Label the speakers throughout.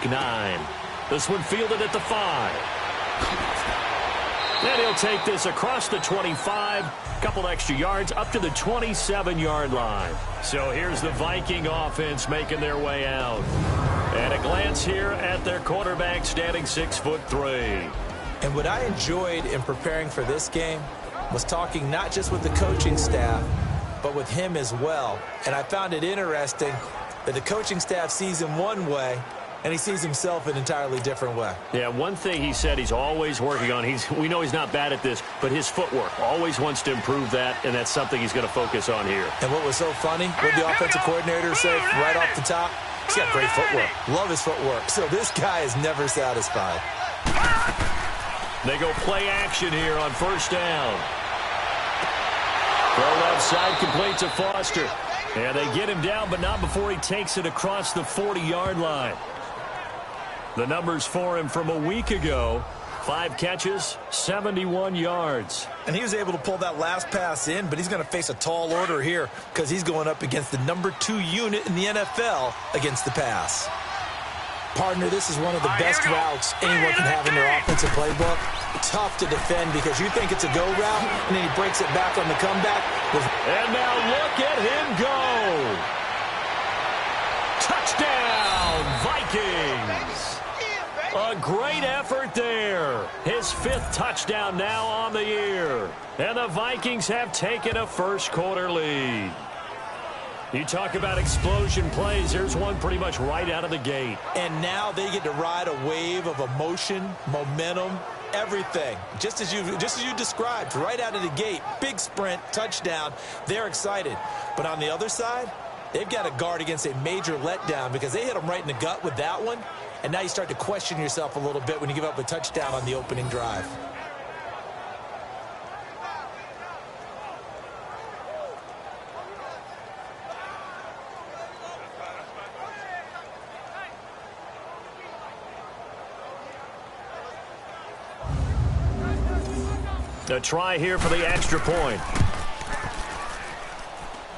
Speaker 1: week 9. This one fielded at the 5. And he'll take this across the 25, couple extra yards up to the 27-yard line. So here's the Viking offense making their way out. And a glance here at their quarterback standing 6'3".
Speaker 2: And what I enjoyed in preparing for this game was talking not just with the coaching staff, but with him as well. And I found it interesting that the coaching staff sees him one way, and he sees himself an entirely different way.
Speaker 1: Yeah, one thing he said he's always working on, we know he's not bad at this, but his footwork, always wants to improve that, and that's something he's going to focus on here.
Speaker 2: And what was so funny, what the offensive coordinator said right off the top, he's got great footwork. Love his footwork. So this guy is never satisfied.
Speaker 1: They go play action here on first down. Throw left side, complete to Foster. And they get him down, but not before he takes it across the 40-yard line. The numbers for him from a week ago, 5 catches, 71 yards.
Speaker 2: And he was able to pull that last pass in, but he's going to face a tall order here because he's going up against the number 2 unit in the NFL against the pass. Partner, this is one of the best routes anyone can have in their offensive playbook. Tough to defend because you think it's a go route, and then he breaks it back on the comeback.
Speaker 1: And now look at him go. Touchdown, Vikings. A great effort there. His 5th touchdown now on the year. And the Vikings have taken a first-quarter lead. You talk about explosion plays. Here's one pretty much right out of the gate.
Speaker 2: And now they get to ride a wave of emotion, momentum, everything. Just as you described, right out of the gate. Big sprint, touchdown. They're excited. But on the other side, they've got to guard against a major letdown because they hit them right in the gut with that one. And now you start to question yourself a little bit when you give up a touchdown on the opening drive.
Speaker 1: A try here for the extra point.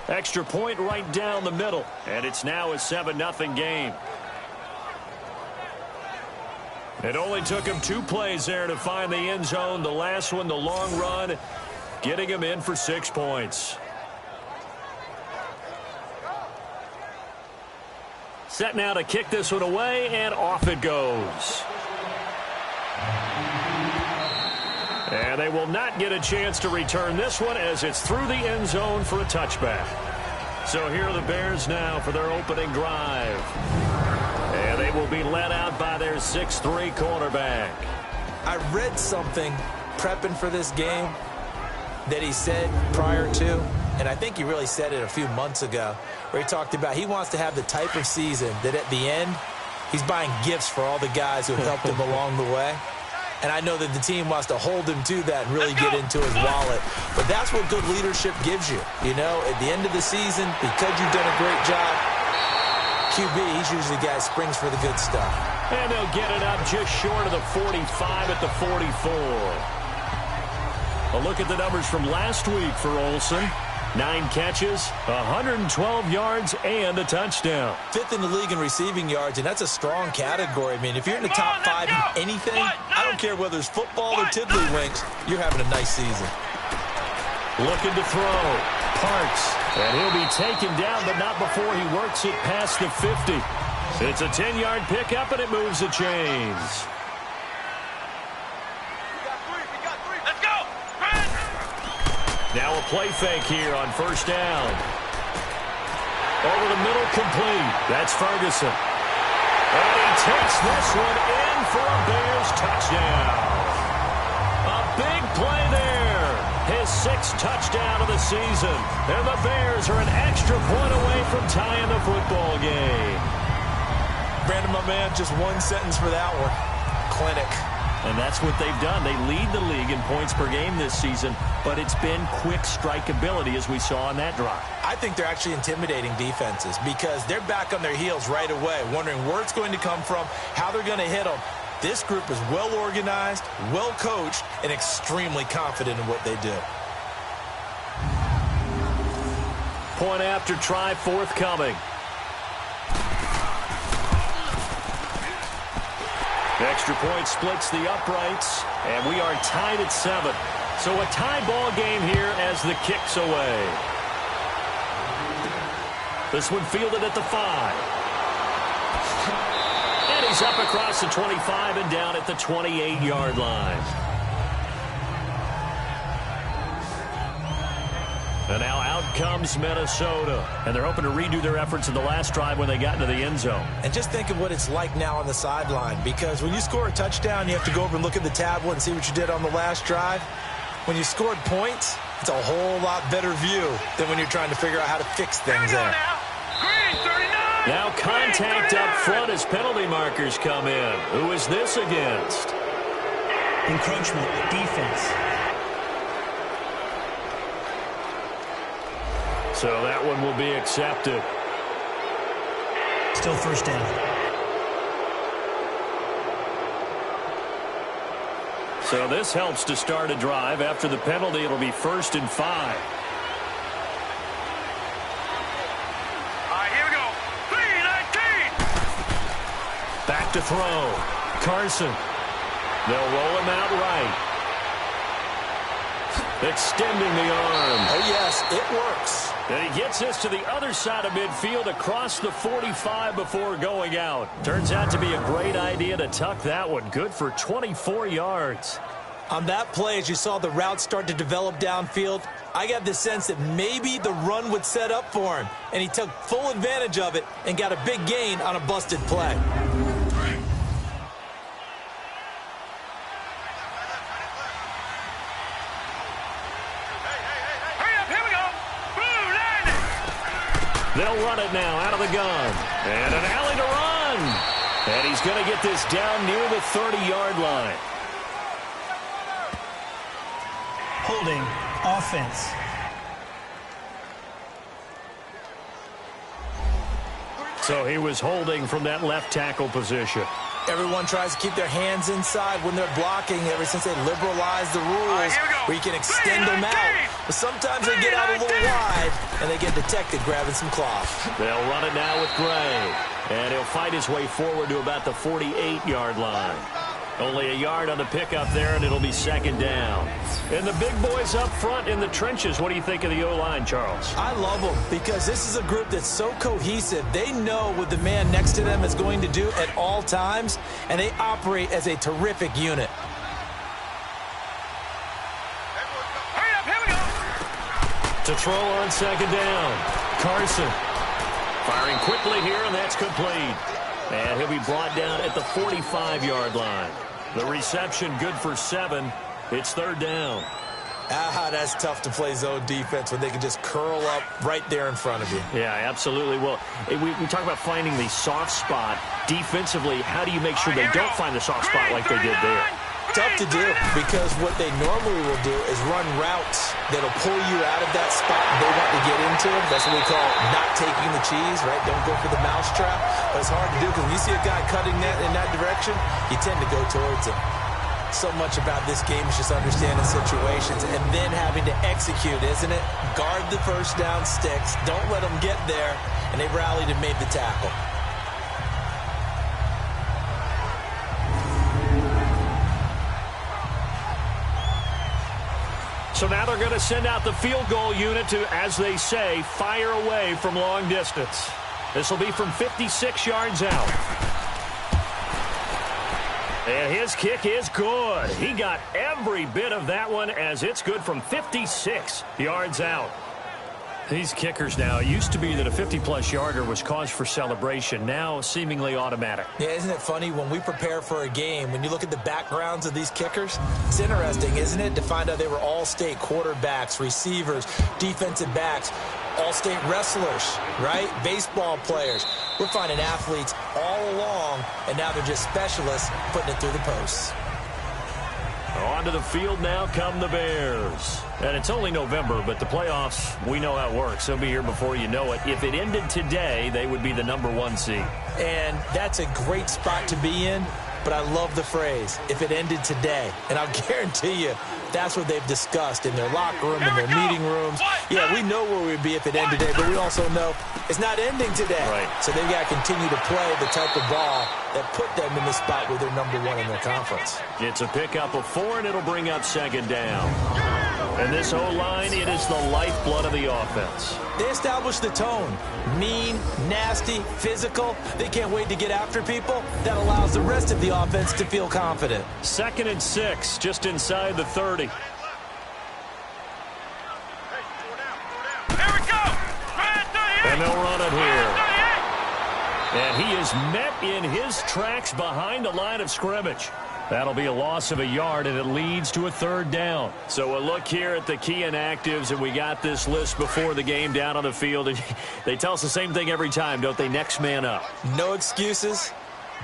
Speaker 1: Extra point right down the middle. And it's now a 7-0 game. It only took him 2 plays there to find the end zone. The last one, the long run, getting him in for 6 points. Set now to kick this one away, and off it goes. And they will not get a chance to return this one as it's through the end zone for a touchback. So here are the Bears now for their opening drive. And they will be led out by their 6'3" quarterback.
Speaker 2: I read something prepping for this game that he said prior to, and I think he really said it a few months ago, where he talked about he wants to have the type of season that at the end, he's buying gifts for all the guys who have helped him along the way. And I know that the team wants to hold him to that and really get into his wallet. But that's what good leadership gives you. You know, at the end of the season, because you've done a great job, QB, he's usually the guy who springs for the good stuff.
Speaker 1: And they'll get it up just short of the 45 at the 44. A look at the numbers from last week for Olsen. 9 catches, 112 yards, and a touchdown.
Speaker 2: 5th in the league in receiving yards, and that's a strong category. I mean, if you're in the top 5 in anything, I don't care whether it's football or tiddlywinks, you're having a nice season.
Speaker 1: Looking to throw. Parks. And he'll be taken down, but not before he works it past the 50. It's a 10-yard pickup, and it moves the chains. Now a play fake here on first down. Over the middle, complete. That's Ferguson. And he takes this one in for a Bears touchdown. A big play there. His 6th touchdown of the season. And the Bears are an extra point away from tying the football game.
Speaker 2: Brandon, my man, just one sentence for that one. Clinic.
Speaker 1: And that's what they've done. They lead the league in points per game this season, but it's been quick strike ability as we saw on that drive.
Speaker 2: I think they're actually intimidating defenses because they're back on their heels right away, wondering where it's going to come from, how they're going to hit them. This group is well organized, well coached, and extremely confident in what they do.
Speaker 1: Point after try forthcoming. Extra point splits the uprights, and we are tied at 7. So a tie ball game here as the kick's away. This one fielded at the 5. And he's up across the 25 and down at the 28-yard line. And now out comes Minnesota. And they're hoping to redo their efforts in the last drive when they got into the end zone.
Speaker 2: And just think of what it's like now on the sideline. Because when you score a touchdown, you have to go over and look at the tablet and see what you did on the last drive. When you scored points, it's a whole lot better view than when you're trying to figure out how to fix things there.
Speaker 1: Now contact up front as penalty markers come in. Who is this against?
Speaker 3: Encroachment, defense.
Speaker 1: So that one will be accepted.
Speaker 3: Still first down.
Speaker 1: So this helps to start a drive. After the penalty, it'll be 1st and 5.
Speaker 4: Here we go. 3-19.
Speaker 1: Back to throw. Carson. They'll roll him out right. Extending the arm.
Speaker 2: Oh, yes, it works.
Speaker 1: And he gets this to the other side of midfield across the 45 before going out. Turns out to be a great idea to tuck that one. Good for 24 yards.
Speaker 2: On that play, as you saw the route start to develop downfield, I got the sense that maybe the run would set up for him. And he took full advantage of it and got a big gain on a busted play.
Speaker 1: They'll run it now out of the gun. And an alley to run. And he's going to get this down near the 30-yard line.
Speaker 3: Holding offense.
Speaker 1: So he was holding from that left tackle position.
Speaker 2: Everyone tries to keep their hands inside when they're blocking ever since they liberalized the rules where you can extend them out. But sometimes they get out a little wide and they get detected grabbing some cloth.
Speaker 1: They'll run it now with Gray. And he'll fight his way forward to about the 48-yard line. Only a yard on the pickup there, and it'll be 2nd down. And the big boys up front in the trenches. What do you think of the O-line, Charles?
Speaker 2: I love them because this is a group that's so cohesive. They know what the man next to them is going to do at all times, and they operate as a terrific unit.
Speaker 4: Here we go.
Speaker 1: To throw on 2nd down. Carson firing quickly here, and that's complete. And he'll be brought down at the 45-yard line. The reception good for 7. It's 3rd down.
Speaker 2: That's tough to play zone defense when they can just curl up right there in front of you.
Speaker 1: Yeah, absolutely. Well, we talk about finding the soft spot. Defensively, how do you make sure they don't find the soft spot like they did there?
Speaker 2: Tough to do because what they normally will do is run routes that'll pull you out of that spot they want to get into. That's what we call not taking the cheese, right? Don't go for the mousetrap. But it's hard to do because when you see a guy cutting that in that direction, you tend to go towards him. So much about this game is just understanding situations and then having to execute, isn't it? Guard the first down sticks. Don't let them get there. And they rallied and made the tackle.
Speaker 1: So now they're going to send out the field goal unit to, as they say, fire away from long distance. This will be from 56 yards out. And his kick is good. He got every bit of that one as it's good from 56 yards out. These kickers now, it used to be that a 50-plus yarder was cause for celebration. Now seemingly automatic.
Speaker 2: Yeah, isn't it funny when we prepare for a game, when you look at the backgrounds of these kickers, it's interesting, isn't it, to find out they were all-state quarterbacks, receivers, defensive backs, all-state wrestlers, right? Baseball players. We're finding athletes all along, and now they're just specialists putting it through the posts.
Speaker 1: Onto the field now come the Bears. And it's only November, but the playoffs, we know how it works. They'll be here before you know it. If it ended today, they would be the #1 seed.
Speaker 2: And that's a great spot to be in but I love the phrase, if it ended today. And I'll guarantee you, that's what they've discussed in their locker room, in their meeting rooms. Yeah, we know where we'd be if it ended today, but we also know it's not ending today.
Speaker 1: Right.
Speaker 2: So they've got to continue to play the type of ball that put them in the spot where they're number one in their conference.
Speaker 1: It's a pickup of 4, and it'll bring up second down. And this O-line, it is the lifeblood of the offense.
Speaker 2: They establish the tone. Mean, nasty, physical. They can't wait to get after people. That allows the rest of the offense to feel confident.
Speaker 1: 2nd and 6, just inside the 30.
Speaker 4: Here we go.
Speaker 1: And they'll run it here. And he is met in his tracks behind the line of scrimmage. That'll be a loss of a yard, and it leads to a 3rd down. So a look here at the key inactives, and we got this list before the game down on the field. And they tell us the same thing every time, don't they? Next man up.
Speaker 2: No excuses.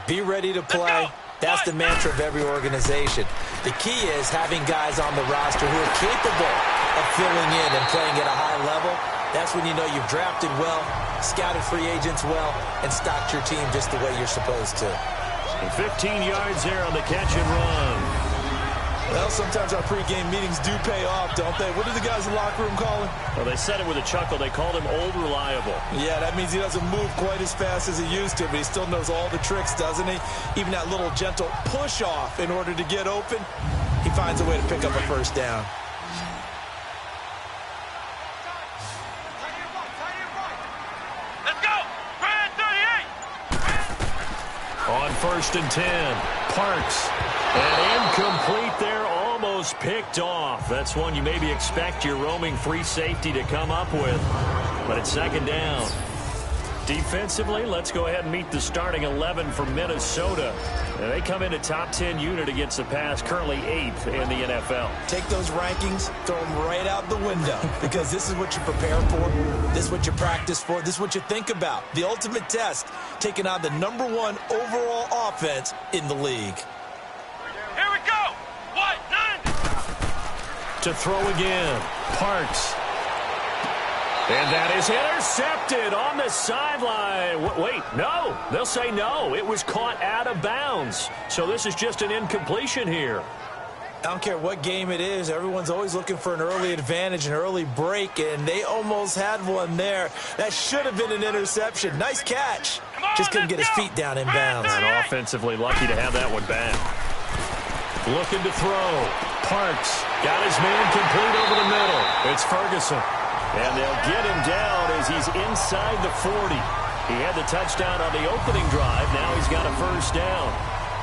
Speaker 2: Be ready to play. That's the mantra of every organization. The key is having guys on the roster who are capable of filling in and playing at a high level. That's when you know you've drafted well, scouted free agents well, and stocked your team just the way you're supposed to.
Speaker 1: And 15 yards there on the catch and run.
Speaker 2: Well, sometimes our pregame meetings do pay off, don't they? What do the guys in the locker room call him?
Speaker 1: Well, they said it with a chuckle. They called him Old Reliable.
Speaker 2: Yeah, that means he doesn't move quite as fast as he used to, but he still knows all the tricks, doesn't he? Even that little gentle push-off in order to get open, he finds a way to pick up a 1st down.
Speaker 4: Let's go. Brad 38.
Speaker 1: On 1st and 10, Parks. And incomplete there, almost picked off. That's one you maybe expect your roaming free safety to come up with. But it's 2nd down. Defensively, let's go ahead and meet the starting 11 for Minnesota. And they come in a top 10 unit against the pass, currently 8th in the NFL.
Speaker 2: Take those rankings, throw them right out the window, because this is what you prepare for, this is what you practice for, this is what you think about. The ultimate test, taking on the number 1 overall offense in the league.
Speaker 4: Here we go. 9.
Speaker 1: To throw again, Parks. And that is intercepted on the sideline. Wait, no. They'll say no. It was caught out of bounds. So this is just an incompletion here.
Speaker 2: I don't care what game it is. Everyone's always looking for an early advantage, an early break, and they almost had one there. That should have been an interception. Nice catch. Just couldn't get his feet down in bounds.
Speaker 1: And offensively lucky to have that one back. Looking to throw. Parks got his man complete over the middle. It's Ferguson. And they'll get him down as he's inside the 40. He had the touchdown on the opening drive. Now he's got a 1st down.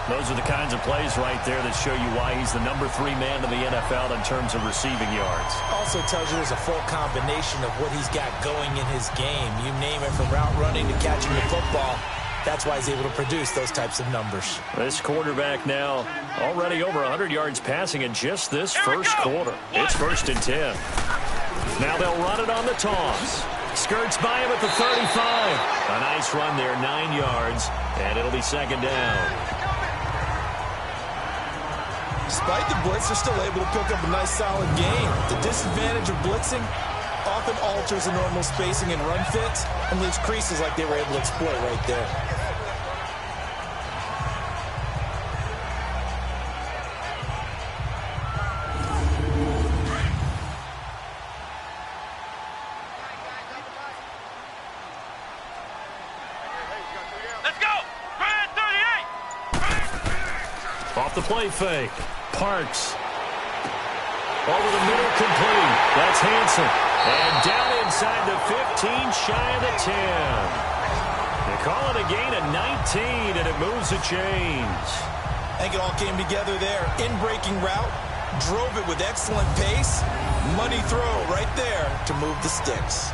Speaker 1: Those are the kinds of plays right there that show you why he's the number 3 man in the NFL in terms of receiving yards.
Speaker 2: Also tells you there's a full combination of what he's got going in his game. You name it, from route running to catching the football. That's why he's able to produce those types of numbers.
Speaker 1: This quarterback now already over 100 yards passing in just this first quarter. It's 1st and 10. Now they'll run it on the toss. Skirts by him at the 35. A nice run there, 9 yards, and it'll be 2nd down.
Speaker 2: Despite the blitz, they're still able to pick up a nice, solid game. The disadvantage of blitzing often alters the normal spacing and run fits and leaves creases like they were able to exploit right there.
Speaker 4: Let's go. Brad 38.
Speaker 1: Off the play fake. Parks. Over the middle, complete. That's Hansen. And down inside the 15, shy of the 10. They call it a gain of 19, and it moves the chains.
Speaker 2: I think it all came together there. In-breaking route, drove it with excellent pace. Money throw right there to move the sticks.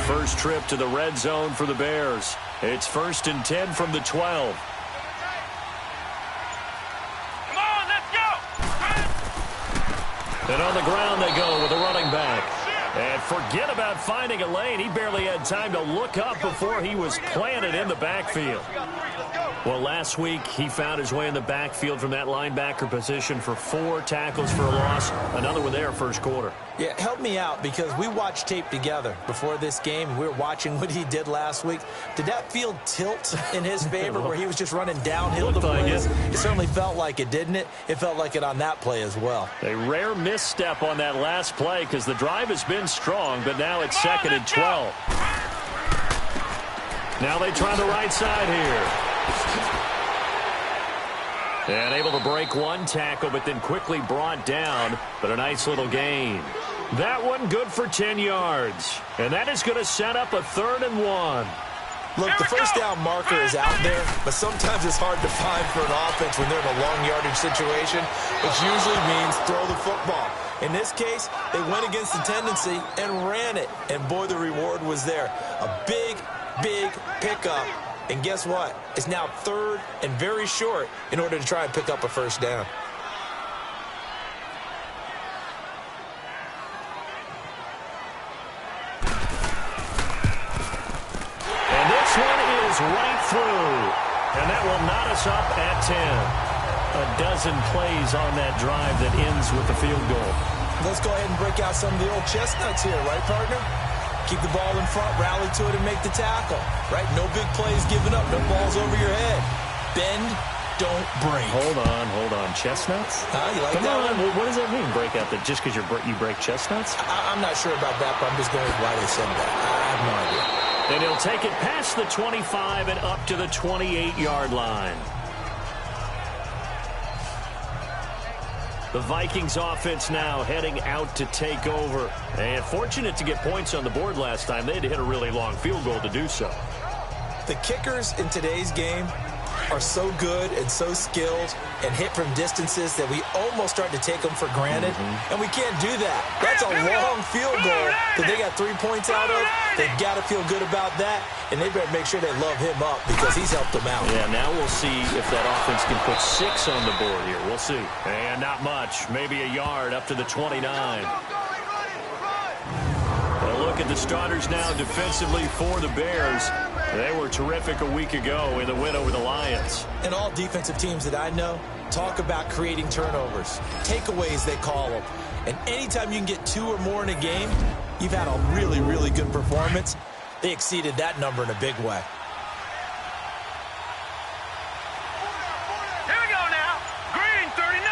Speaker 1: First trip to the red zone for the Bears. It's 1st and 10 from the 12.
Speaker 4: Come on, let's go.
Speaker 1: And on the ground they go with a running back. At Forget about finding a lane. He barely had time to look up before he was planted in the backfield. Well, last week he found his way in the backfield from that linebacker position for 4 tackles for a loss. Another one there first quarter.
Speaker 2: Yeah, help me out because we watched tape together before this game. We were watching what he did last week. Did that field tilt in his favor where he was just running downhill to plays? It certainly felt like it, didn't it? It felt like it on that play as well.
Speaker 1: A rare misstep on that last play because the drive has been strong, but now it's 2nd and 12. Now they try the right side here. And able to break one tackle, but then quickly brought down. But a nice little gain. That one good for 10 yards. And that is going to set up a 3rd and 1.
Speaker 2: Look, the first down marker is out there, but sometimes it's hard to find for an offense when they're in a long yardage situation, which usually means throw the football. In this case, they went against the tendency and ran it. And boy, the reward was there. A big, big pickup. And guess what? It's now 3rd and very short in order to try and pick up a first down.
Speaker 1: And this one is right through. And that will knot us up at 10. A dozen plays on that drive that ends with the field goal.
Speaker 2: Let's go ahead and break out some of the old chestnuts here, right, partner? Keep the ball in front, rally to it, and make the tackle. Right? No big plays given up. No balls over your head. Bend, don't break.
Speaker 1: Hold on. Chestnuts?
Speaker 2: You like
Speaker 1: Come
Speaker 2: that
Speaker 1: on.
Speaker 2: one?
Speaker 1: What does that mean, break out? That just because you break chestnuts?
Speaker 2: I'm not sure about that, but I'm just going with why they said that. I have no idea.
Speaker 1: And he'll take it past the 25 and up to the 28-yard line. The Vikings offense now heading out to take over. And fortunate to get points on the board last time. They had to hit a really long field goal to do so.
Speaker 2: The kickers in today's game are so good and so skilled and hit from distances that we almost start to take them for granted. And we can't do that. That's a long field goal that they got 3 points out of. They've got to feel good about that. And they better make sure they love him up because he's helped them out.
Speaker 1: Yeah, now we'll see if that offense can put 6 on the board here. We'll see. And not much. Maybe a yard up to the 29. A look at the starters now defensively for the Bears. They were terrific a week ago in the win over the Lions.
Speaker 2: And all defensive teams that I know talk about creating turnovers. Takeaways, they call them. And anytime you can get 2 or more in a game, you've had a really, really good performance. They exceeded that number in a big way.
Speaker 4: Here we go now. Green 39.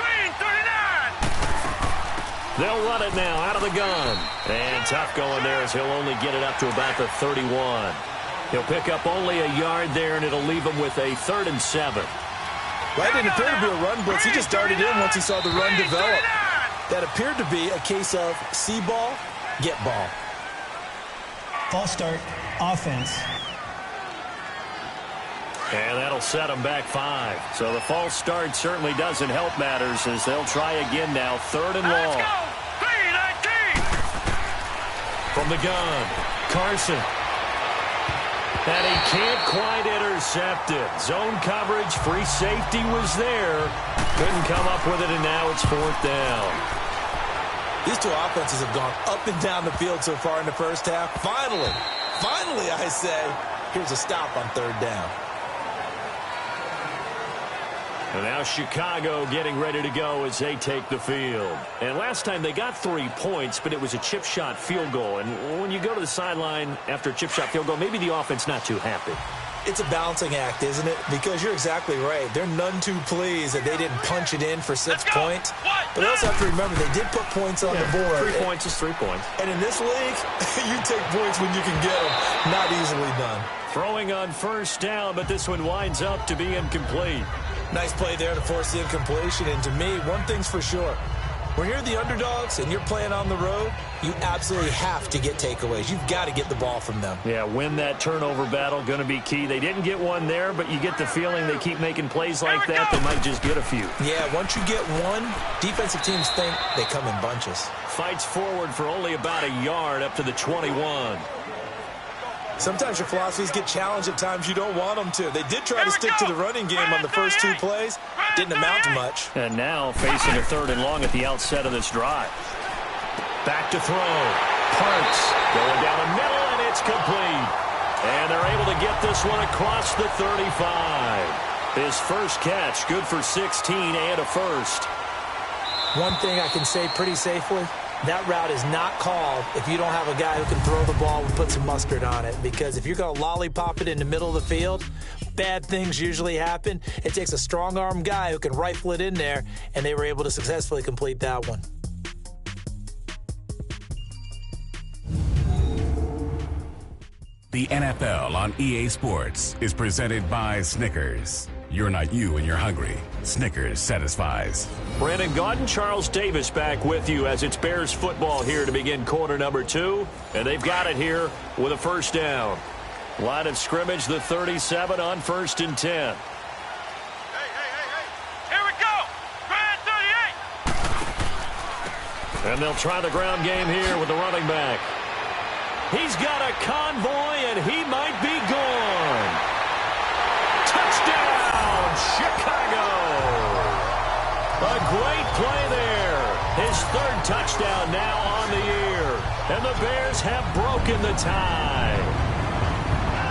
Speaker 4: Green 39.
Speaker 1: They'll run it now out of the gun. And tough going there as he'll only get it up to about the 31. He'll pick up only a yard there, and it'll leave him with a 3rd and 7.
Speaker 2: Right, didn't appear to be a run blitz. He just darted in once he saw the run develop. That appeared to be a case of see ball, get ball.
Speaker 3: False start, offense.
Speaker 1: And that'll set them back 5. So the false start certainly doesn't help matters as they'll try again now. 3rd and long.
Speaker 4: Let's go. 3-19.
Speaker 1: From the gun, Carson. And he can't quite intercept it. Zone coverage, free safety was there. Couldn't come up with it, and now it's 4th down.
Speaker 2: These two offenses have gone up and down the field so far in the first half. Finally, I say, here's a stop on 3rd down.
Speaker 1: And now Chicago getting ready to go as they take the field. And last time they got 3 points, but it was a chip shot field goal. And when you go to the sideline after a chip shot field goal, maybe the offense not too happy.
Speaker 2: It's a balancing act, isn't it? Because you're exactly right. They're none too pleased that they didn't punch it in for 6 points. But they also have to remember they did put points on the board.
Speaker 1: 3 points is 3 points.
Speaker 2: And in this league, you take points when you can get them. Not easily done.
Speaker 1: Throwing on 1st down, but this one winds up to be incomplete.
Speaker 2: Nice play there to force the incompletion. And to me, one thing's for sure. When you're the underdogs and you're playing on the road, you absolutely have to get takeaways. You've got to get the ball from them.
Speaker 1: Yeah, win that turnover battle, going to be key. They didn't get one there, but you get the feeling they keep making plays like that, they might just get a few.
Speaker 2: Yeah, once you get one, defensive teams think they come in bunches.
Speaker 1: Fights forward for only about a yard up to the 21.
Speaker 2: Sometimes your philosophies get challenged at times you don't want them to. They did try to stick to the running game on the first 2 plays. Didn't amount to much.
Speaker 1: And now facing a 3rd and long at the outset of this drive. Back to throw. Parks going down the middle, and it's complete. And they're able to get this one across the 35. His first catch, good for 16 and a first.
Speaker 2: One thing I can say pretty safely, that route is not called if you don't have a guy who can throw the ball and put some mustard on it. Because if you're going to lollipop it in the middle of the field, bad things usually happen. It takes a strong-arm guy who can rifle it in there, and they were able to successfully complete that one.
Speaker 5: The NFL on EA Sports is presented by Snickers. You're not you and you're hungry. Snickers satisfies.
Speaker 1: Brandon Gaudin, Charles Davis back with you as it's Bears football here to begin quarter number 2. And they've got it here with a first down. Line of scrimmage, the 37 on 1st and 10.
Speaker 4: Here we go. Grand 38.
Speaker 1: And they'll try the ground game here with the running back. He's got a convoy, and he might be gone. Touchdown, Chicago! A great play there. His 3rd touchdown now on the year. And the Bears have broken the tie.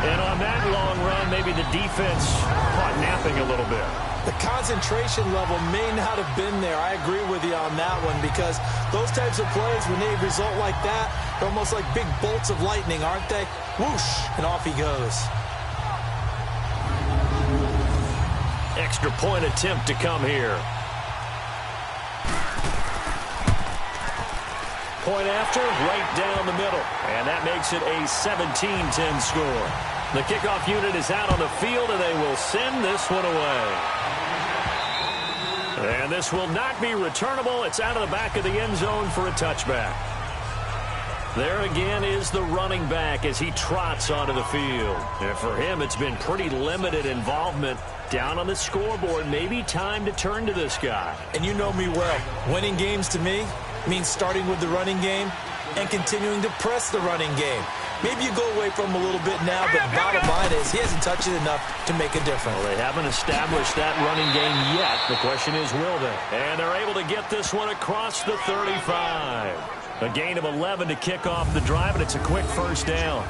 Speaker 1: And on that long run, maybe the defense caught napping a little bit.
Speaker 2: The concentration level may not have been there. I agree with you on that one because those types of plays, when they result like that, they're almost like big bolts of lightning, aren't they? Whoosh, and off he goes.
Speaker 1: Extra point attempt to come here. Point after, right down the middle. And that makes it a 17-10 score. The kickoff unit is out on the field, and they will send this one away. And this will not be returnable. It's out of the back of the end zone for a touchback. There again is the running back as he trots onto the field. And for him, it's been pretty limited involvement down on the scoreboard. Maybe time to turn to this guy.
Speaker 2: And you know me well. Winning games to me means starting with the running game and continuing to press the running game. Maybe you go away from him a little bit now, but the bottom line is he hasn't touched it enough to make a difference.
Speaker 1: Well, they haven't established that running game yet. The question is, will they? And they're able to get this one across the 35. A gain of 11 to kick off the drive, and it's a quick first down.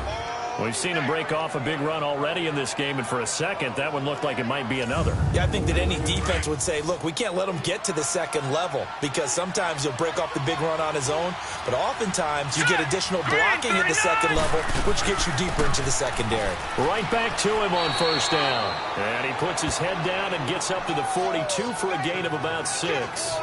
Speaker 1: We've seen him break off a big run already in this game, and for a second, that one looked like it might be another.
Speaker 2: Yeah, I think that any defense would say, look, we can't let him get to the second level because sometimes he'll break off the big run on his own, but oftentimes you get additional blocking at the second level, which gets you deeper into the secondary.
Speaker 1: Right back to him on first down. And he puts his head down and gets up to the 42 for a gain of about 6.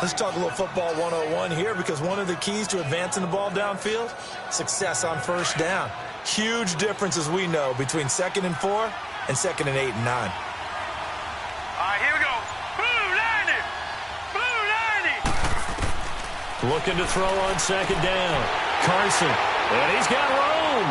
Speaker 2: Let's talk a little football 101 here because one of the keys to advancing the ball downfield, success on first down. Huge difference, as we know, between 2nd and 4 and 2nd and 8 and 9.
Speaker 4: All right, here we go. Blue 90. Blue 90.
Speaker 1: Looking to throw on 2nd down. Carson. And he's got room.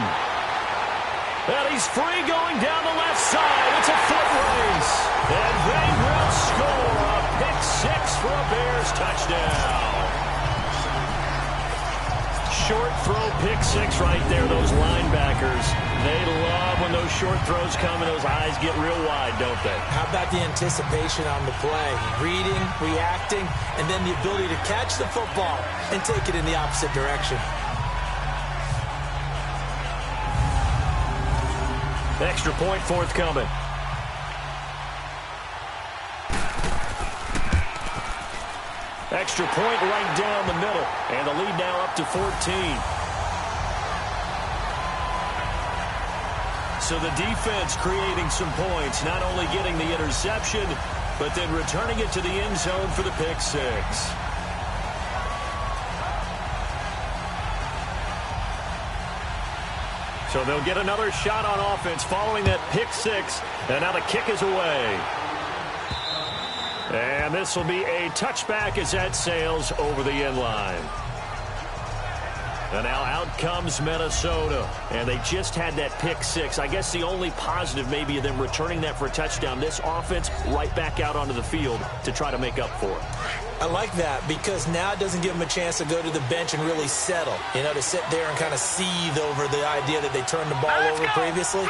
Speaker 1: And he's free going down the left side. It's a foot race. And they will score a pick 6 for a Bears touchdown. Short throw, pick 6 right there. Those linebackers, they love when those short throws come and those eyes get real wide, don't they?
Speaker 2: How about the anticipation on the play? Reading, reacting, and then the ability to catch the football and take it in the opposite direction.
Speaker 1: Extra point forthcoming. Extra point right down the middle. And the lead now up to 14. So the defense creating some points, not only getting the interception, but then returning it to the end zone for the pick 6. So they'll get another shot on offense following that pick 6. And now the kick is away. And this will be a touchback as that sails over the end line. And now out comes Minnesota. And they just had that pick 6. I guess the only positive maybe of them returning that for a touchdown. This offense right back out onto the field to try to make up for it.
Speaker 2: I like that because now it doesn't give them a chance to go to the bench and really settle, to sit there and kind of seethe over the idea that they turned the ball over previously.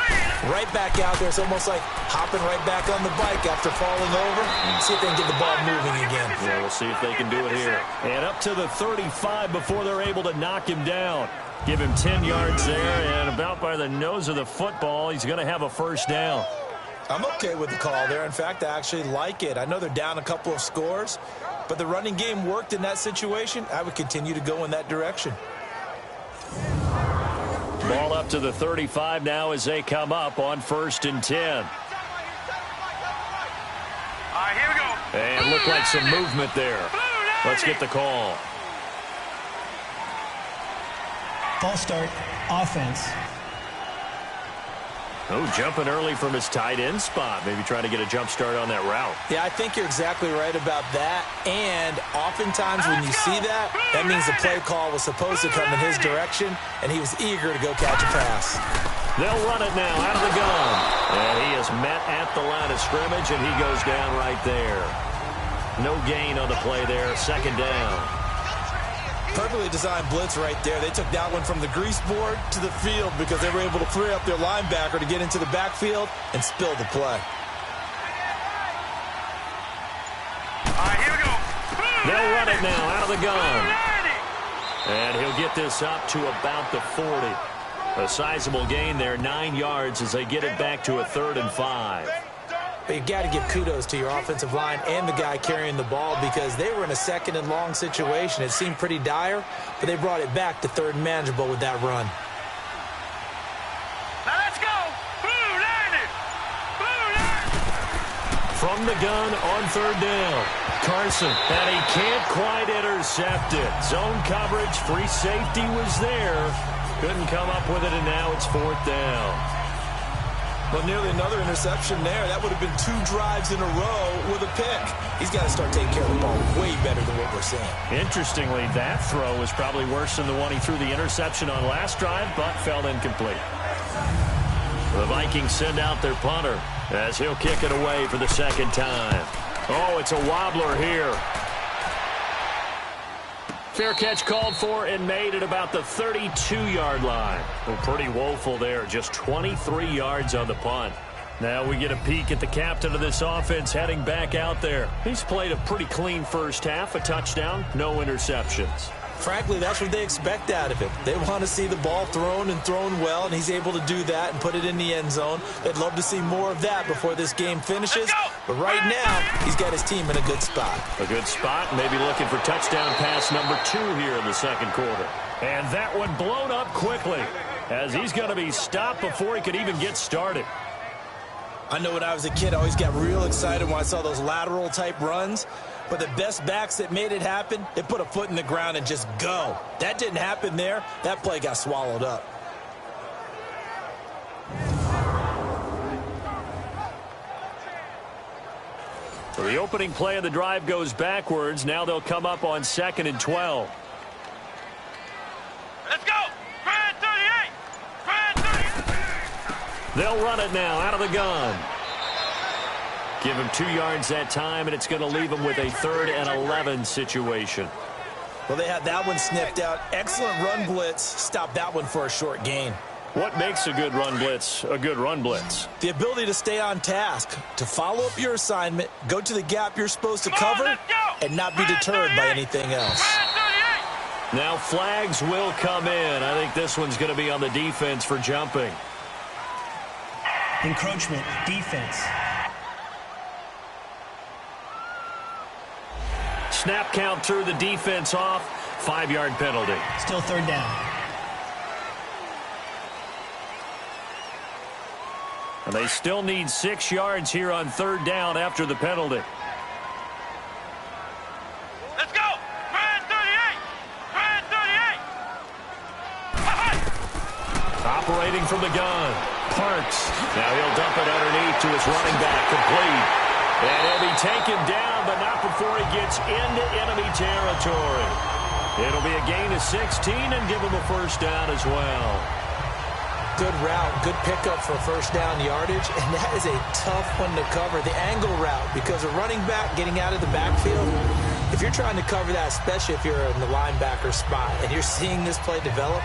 Speaker 2: Right back out there. It's almost like hopping right back on the bike after falling over. See if they can get the ball moving again.
Speaker 1: Yeah, we'll see if they can do it here. And up to the 35 before they're able to knock him down. Give him 10 yards there, and about by the nose of the football, he's going to have a first down.
Speaker 2: I'm okay with the call there. In fact, I actually like it. I know they're down a couple of scores, but the running game worked in that situation. I would continue to go in that direction.
Speaker 1: Ball up to the 35 now as they come up on 1st and 10.
Speaker 4: All right, here we go.
Speaker 1: And looked like some movement there. Let's get the call.
Speaker 3: False start, offense.
Speaker 1: Oh, jumping early from his tight end spot. Maybe trying to get a jump start on that route.
Speaker 2: Yeah, I think you're exactly right about that. And oftentimes when you see that, that means the play call was supposed to come in his direction, and he was eager to go catch a pass.
Speaker 1: They'll run it now out of the gun. And he is met at the line of scrimmage, and he goes down right there. No gain on the play there. 2nd down.
Speaker 2: Perfectly designed blitz right there. They took that one from the grease board to the field because they were able to free up their linebacker to get into the backfield and spill the play.
Speaker 4: All right, here we go.
Speaker 1: They'll run it now out of the gun. And he'll get this up to about the 40. A sizable gain there, 9 yards as they get it back to a 3rd and 5.
Speaker 2: But you've got to give kudos to your offensive line and the guy carrying the ball because they were in a 2nd and long situation. It seemed pretty dire, but they brought it back to 3rd and manageable with that run.
Speaker 4: Now let's go.
Speaker 1: From the gun on 3rd down. Carson, and he can't quite intercept it. Zone coverage, free safety was there. Couldn't come up with it, and now it's 4th down.
Speaker 2: Well, nearly another interception there. That would have been 2 drives in a row with a pick. He's got to start taking care of the ball way better than what we're seeing.
Speaker 1: Interestingly, that throw was probably worse than the one he threw the interception on last drive, but fell incomplete. The Vikings send out their punter as he'll kick it away for the 2nd time. Oh, it's a wobbler here. Fair catch called for and made at about the 32-yard line. Well, pretty woeful there. Just 23 yards on the punt. Now we get a peek at the captain of this offense heading back out there. He's played a pretty clean first half, a touchdown, no interceptions.
Speaker 2: Frankly, that's what they expect out of him. They want to see the ball thrown and thrown well, and he's able to do that and put it in the end zone. They'd love to see more of that before this game finishes. But right now, he's got his team in a good spot.
Speaker 1: A good spot, maybe looking for touchdown pass number 2 here in the 2nd quarter. And that one blown up quickly as he's going to be stopped before he could even get started.
Speaker 2: I know when I was a kid, I always got real excited when I saw those lateral-type runs. But the best backs that made it happen, they put a foot in the ground and just go. That didn't happen there. That play got swallowed up.
Speaker 1: So the opening play of the drive goes backwards. Now they'll come up on 2nd and 12.
Speaker 4: Let's go. Grand 38.
Speaker 1: They'll run it now out of the gun. Give him 2 yards that time, and it's going to leave him with a 3rd and 11 situation.
Speaker 2: Well, they had that one sniffed out. Excellent run blitz. Stop that one for a short gain.
Speaker 1: What makes a good run blitz a good run blitz?
Speaker 2: The ability to stay on task, to follow up your assignment, go to the gap you're supposed to cover, and not be deterred by anything else.
Speaker 1: Now flags will come in. I think this one's going to be on the defense for jumping.
Speaker 3: Encroachment, defense.
Speaker 1: Snap count through the defense off. 5-yard penalty.
Speaker 3: Still 3rd down.
Speaker 1: And they still need 6 yards here on 3rd down after the penalty.
Speaker 4: Let's go. Grand 38. Grand 38.
Speaker 1: Operating from the gun. Parks. Now he'll dump it underneath to his running back. Complete. And he'll be taken down, but not before he gets into enemy territory. It'll be a gain of 16 and give him a first down as well.
Speaker 2: Good route, good pickup for first down yardage, and that is a tough one to cover. The angle route, because a running back getting out of the backfield, If you're trying to cover that, especially if you're in the linebacker spot and you're seeing this play develop,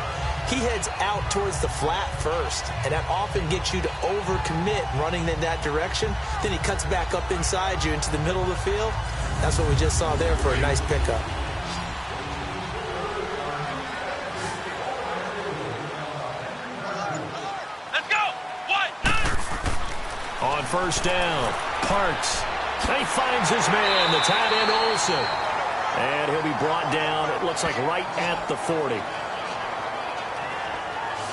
Speaker 2: he heads out towards the flat first, and that often gets you to overcommit running in that direction. Then he cuts back up inside you into the middle of the field. That's what we just saw there for a nice pickup.
Speaker 4: Let's go. What? Niners.
Speaker 1: On first down, Parks. He finds his man, the tight end Olsen. And he'll be brought down, it looks like right at the 40.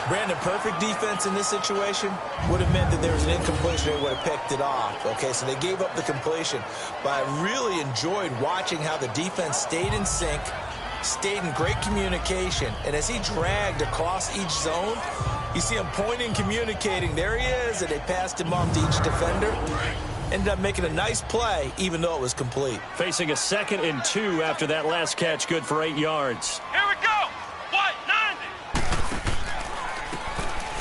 Speaker 2: Brandon, perfect defense in this situation would have meant that there was an incompletion. They would have picked it off. Okay, so they gave up the completion. But I really enjoyed watching how the defense stayed in sync, stayed in great communication. And as he dragged across each zone, you see him pointing, communicating. There he is, and they passed him off to each defender. Ended up making a nice play, even though it was complete.
Speaker 1: Facing a 2nd and 2 after that last catch, good for 8 yards.
Speaker 4: Here we go. What? 90.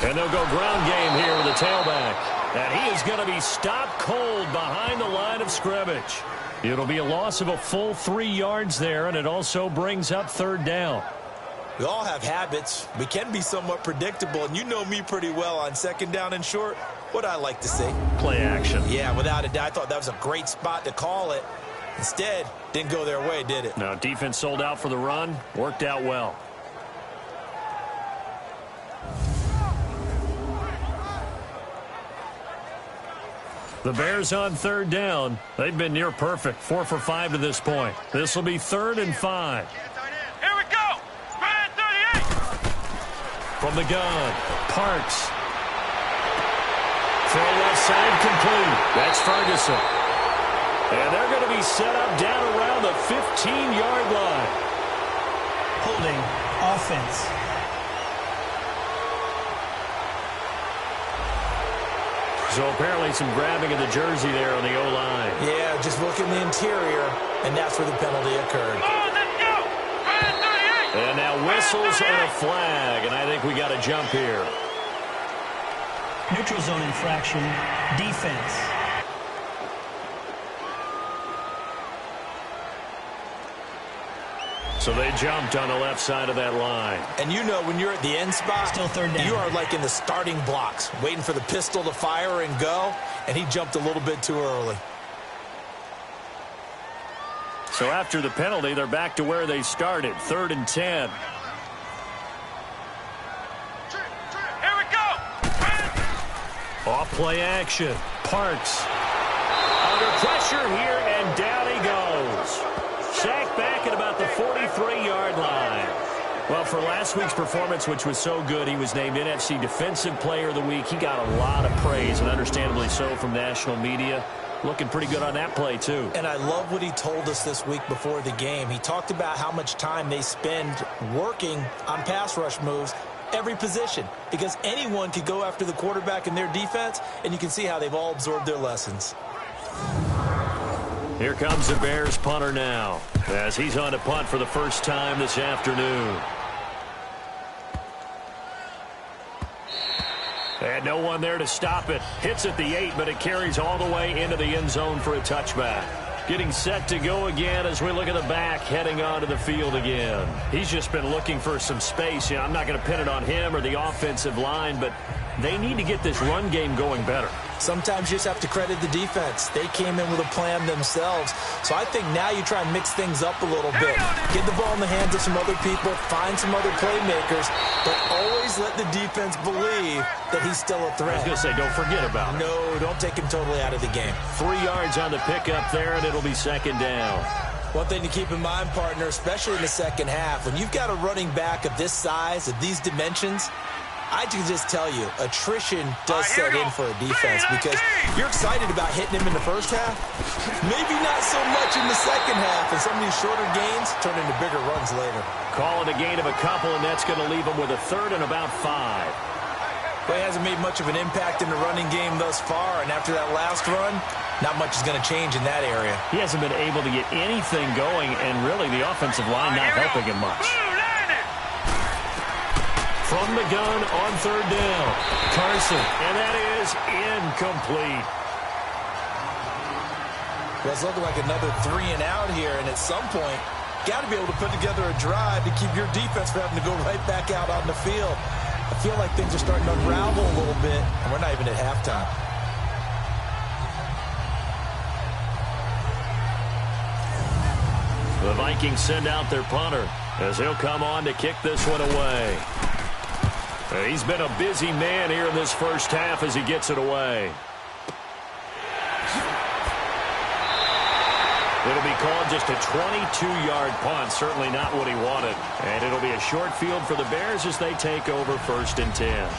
Speaker 1: And they'll go ground game here with the tailback. And he is going to be stopped cold behind the line of scrimmage. It'll be a loss of a full 3 yards there, and it also brings up 3rd down.
Speaker 2: We all have habits. We can be somewhat predictable, and you know me pretty well on 2nd down and short. What I like to see.
Speaker 1: Play action.
Speaker 2: Yeah, without a doubt. I thought that was a great spot to call it. Instead, didn't go their way, did it?
Speaker 1: No, defense sold out for the run. Worked out well. The Bears on 3rd down. They've been near perfect. 4 for 5 to this point. This will be 3rd and 5.
Speaker 4: Here we go. Spread 38.
Speaker 1: From the gun, Parks. Throw left side complete. That's Ferguson. And they're going to be set up down around the 15-yard line.
Speaker 3: Holding offense.
Speaker 1: So apparently some grabbing of the jersey there on the O-line.
Speaker 2: Yeah, just look in the interior, and that's where the penalty occurred.
Speaker 4: Oh, let's go. Spread 38.
Speaker 1: And now whistles and a flag, and I think we got a jump here.
Speaker 3: Neutral zone infraction. Defense.
Speaker 1: So they jumped on the left side of that line.
Speaker 2: And you know when you're at the end spot,
Speaker 3: Still 3rd down.
Speaker 2: you are like in the starting blocks, waiting for the pistol to fire and go, and he jumped a little bit too early.
Speaker 1: So after the penalty, they're back to where they started, 3rd and 10.
Speaker 4: Here we go.
Speaker 1: Off play action. Parks. Under pressure here, and down he goes. Sacked back at about the 43-yard line. Well, for last week's performance, which was so good, he was named NFC Defensive Player of the Week. He got a lot of praise, and understandably so, from national media. Looking pretty good on that play, too.
Speaker 2: And I love what he told us this week before the game. He talked about how much time they spend working on pass rush moves, every position, because anyone could go after the quarterback in their defense, and you can see how they've all absorbed their lessons.
Speaker 1: Here comes the Bears punter now, as he's on to punt for the first time this afternoon. And no one there to stop it. Hits at the 8, but it carries all the way into the end zone for a touchback. Getting set to go again as we look at the back, heading onto the field again. He's just been looking for some space. You know, I'm not going to pin it on him or the offensive line, but they need to get this run game going better.
Speaker 2: Sometimes you just have to credit the defense. They came in with a plan themselves. So I think now you try and mix things up a little bit. Get the ball in the hands of some other people, find some other playmakers, but always let the defense believe that he's still a threat.
Speaker 1: I was going to say, don't forget about it.
Speaker 2: No, don't take him totally out of the game.
Speaker 1: 3 yards on the pickup there, and it'll be 2nd down.
Speaker 2: One thing to keep in mind, partner, especially in the second half, when you've got a running back of this size, of these dimensions, I can just tell you, attrition does set in for a defense because you're excited about hitting him in the first half. Maybe not so much in the second half, and some of these shorter gains turn into bigger runs later.
Speaker 1: Call it a gain of a couple, and that's going to leave him with a 3rd and about 5.
Speaker 2: But he hasn't made much of an impact in the running game thus far, and after that last run, not much is going to change in that area.
Speaker 1: He hasn't been able to get anything going, and really the offensive line not helping him much. From the gun on 3rd down, Carson, and that is incomplete.
Speaker 2: Well, it's looking like another 3 and out here, and at some point, got to be able to put together a drive to keep your defense from having to go right back out on the field. I feel like things are starting to unravel a little bit, and we're not even at halftime.
Speaker 1: The Vikings send out their punter as he'll come on to kick this one away. He's been a busy man here in this first half as he gets it away. It'll be called just a 22-yard punt. Certainly not what he wanted. And it'll be a short field for the Bears as they take over 1st and 10.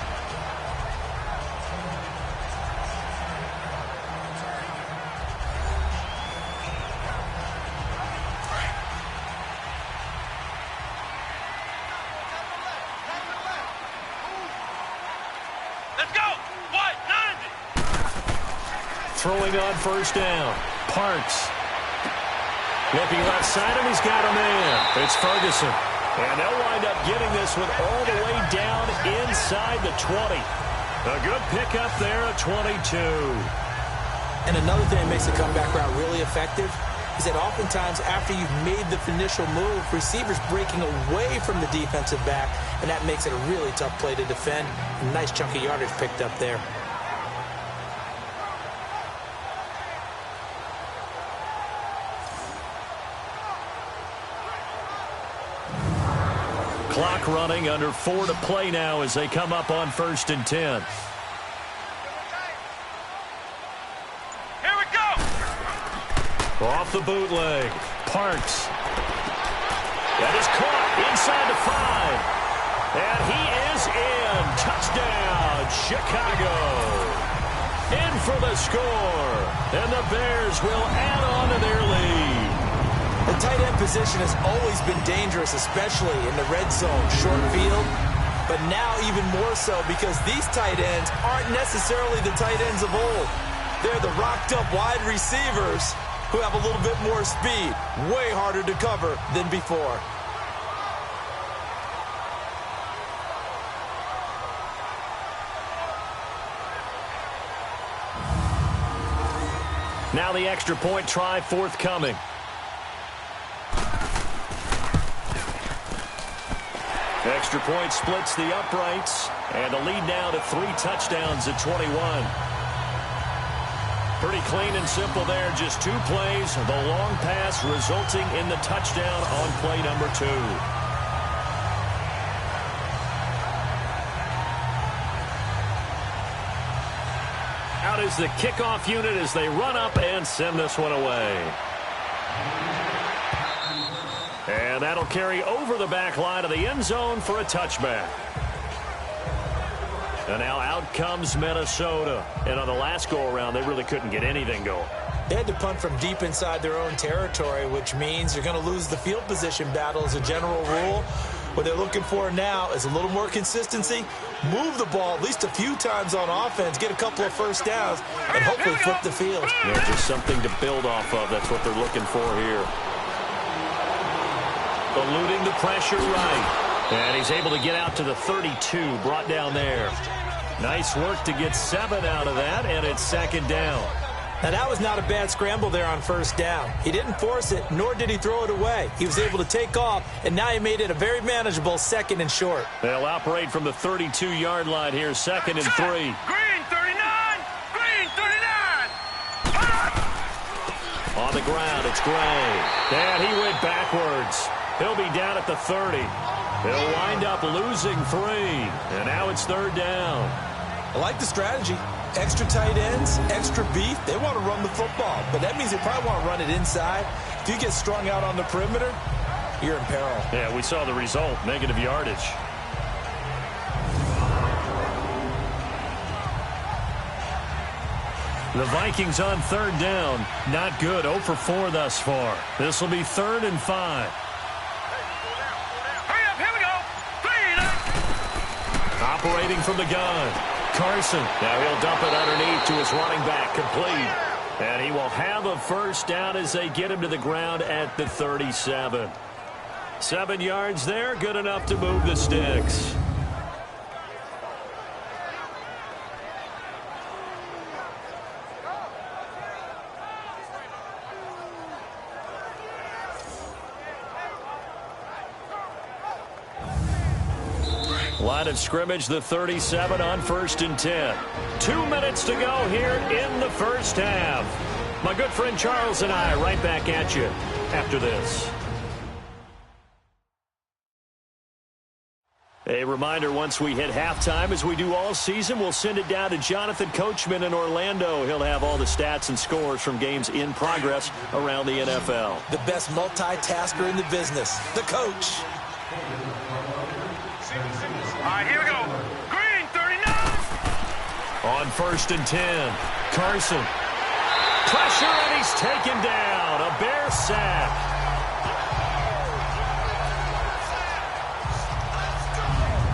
Speaker 4: Let's go. What? 90.
Speaker 1: Throwing on 1st down. Parks. Looking left side, and he's got a man. It's Ferguson. And they'll wind up getting this one all the way down inside the 20. A good pickup there at 22.
Speaker 2: And another thing that makes the comeback route really effective is that oftentimes after you've made the initial move, receivers breaking away from the defensive back, and that makes it a really tough play to defend. A nice chunk of yardage picked up there.
Speaker 1: Clock running, under 4 to play now as they come up on 1st and 10.
Speaker 4: Here we go.
Speaker 1: Off the bootleg. Parks. That is caught inside the 5. And he is in. Touchdown, Chicago. In for the score. And the Bears will add on to their lead.
Speaker 2: The tight end position has always been dangerous, especially in the red zone, short field. But now even more so because these tight ends aren't necessarily the tight ends of old. They're the rocked-up wide receivers who have a little bit more speed. Way harder to cover than before.
Speaker 1: Now the extra point try forthcoming. Extra point splits the uprights, and the lead now to 3 touchdowns at 21. Pretty clean and simple there, just 2 plays. The long pass resulting in the touchdown on play number 2. Out is the kickoff unit as they run up and send this one away. And that'll carry over the back line of the end zone for a touchback. And now out comes Minnesota. And on the last go-around, they really couldn't get anything going.
Speaker 2: They had to punt from deep inside their own territory, which means you're going to lose the field position battle as a general rule. What they're looking for now is a little more consistency, move the ball at least a few times on offense, get a couple of first downs, and hopefully flip the field.
Speaker 1: Yeah, just something to build off of. That's what they're looking for here. Eluding the pressure right. And he's able to get out to the 32, brought down there. Nice work to get 7 out of that, and it's 2nd down.
Speaker 2: Now, that was not a bad scramble there on 1st down. He didn't force it, nor did he throw it away. He was able to take off, and now he made it a very manageable 2nd and short.
Speaker 1: They'll operate from the 32-yard line here, 2nd and 3.
Speaker 4: Green 39. Green 39.
Speaker 1: On the ground, it's Gray. And he went backwards. He'll be down at the 30. He'll wind up losing 3. And now it's 3rd down.
Speaker 2: I like the strategy. Extra tight ends, extra beef. They want to run the football, but that means they probably want to run it inside. If you get strung out on the perimeter, you're in peril.
Speaker 1: Yeah, we saw the result, negative yardage. The Vikings on 3rd down. Not good. 0 for 4 thus far. This will be 3rd and 5.
Speaker 4: Hurry up. Here we go.
Speaker 1: Operating from the gun. Carson. Now he'll dump it underneath to his running back. Complete. And he will have a 1st down as they get him to the ground at the 37. 7 yards there. Good enough to move the sticks. Line of scrimmage, the 37 on 1st and 10. 2 minutes to go here in the first half. My good friend Charles and I right back at you after this. A reminder, once we hit halftime, as we do all season, we'll send it down to Jonathan Coachman in Orlando. He'll have all the stats and scores from games in progress around the NFL.
Speaker 2: The best multitasker in the business, the coach.
Speaker 4: All right, here we go. Green, 39.
Speaker 1: On 1st and 10, Carson. Pressure, and he's taken down. A Bear sack.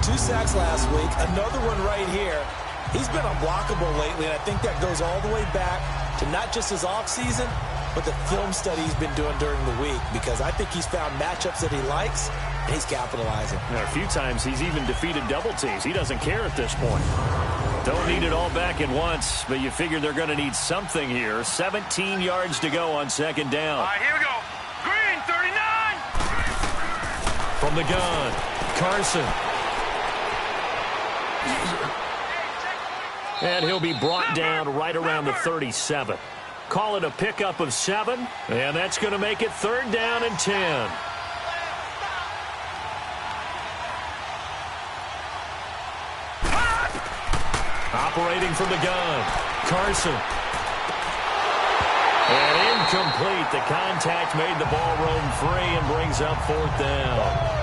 Speaker 2: 2 sacks last week, another one right here. He's been unblockable lately, and I think that goes all the way back to not just his offseason, but the film study he's been doing during the week, because I think he's found matchups that he likes, and he's capitalizing.
Speaker 1: A few times he's even defeated double teams. He doesn't care at this point. Don't need it all back at once, but you figure they're going to need something here. 17 yards to go on 2nd down.
Speaker 4: All right, here we go. Green, 39.
Speaker 1: From the gun, Carson. And he'll be brought down right around the 37. Call it a pickup of 7, and that's going to make it 3rd down and 10. Operating from the gun, Carson. And incomplete. The contact made the ball roam free and brings up 4th down.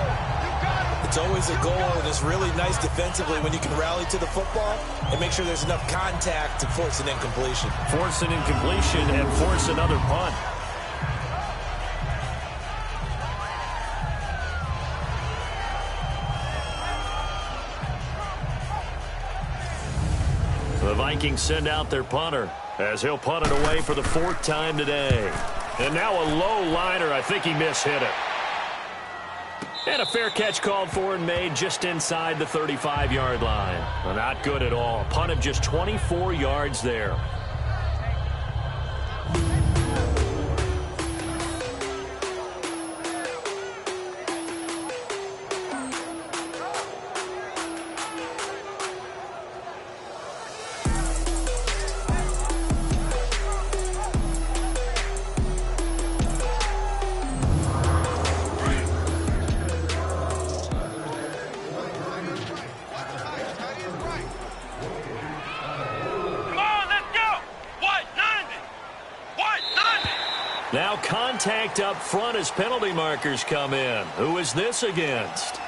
Speaker 2: It's always a goal, and it's really nice defensively when you can rally to the football and make sure there's enough contact to force an incompletion.
Speaker 1: Force an incompletion and force another punt. The Vikings send out their punter as he'll punt it away for the 4th time today. And now a low liner. I think he mishit it. And a fair catch called for and made just inside the 35-yard line. Well, not good at all. Punt of just 24 yards there. Now contact up front as penalty markers come in. Who is this against?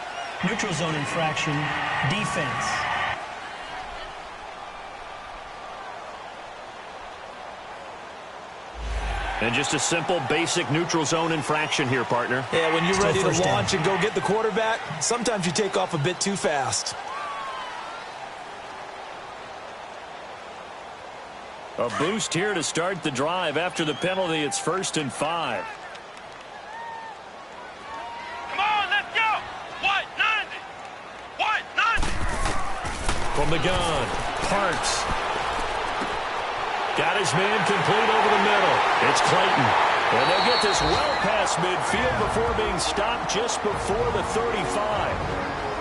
Speaker 3: Neutral zone infraction, defense.
Speaker 1: And just a simple, basic neutral zone infraction here, partner.
Speaker 2: Yeah, when you're
Speaker 3: Still
Speaker 2: ready to
Speaker 3: first
Speaker 2: launch
Speaker 3: down.
Speaker 2: and go get the quarterback, sometimes you take off a bit too fast.
Speaker 1: A boost here to start the drive. After the penalty, it's 1st and 5.
Speaker 4: Come on, let's go. What? 90. What? 90.
Speaker 1: From the gun, Parks. Got his man complete over the middle. It's Clayton. And they'll get this well past midfield before being stopped just before the 35.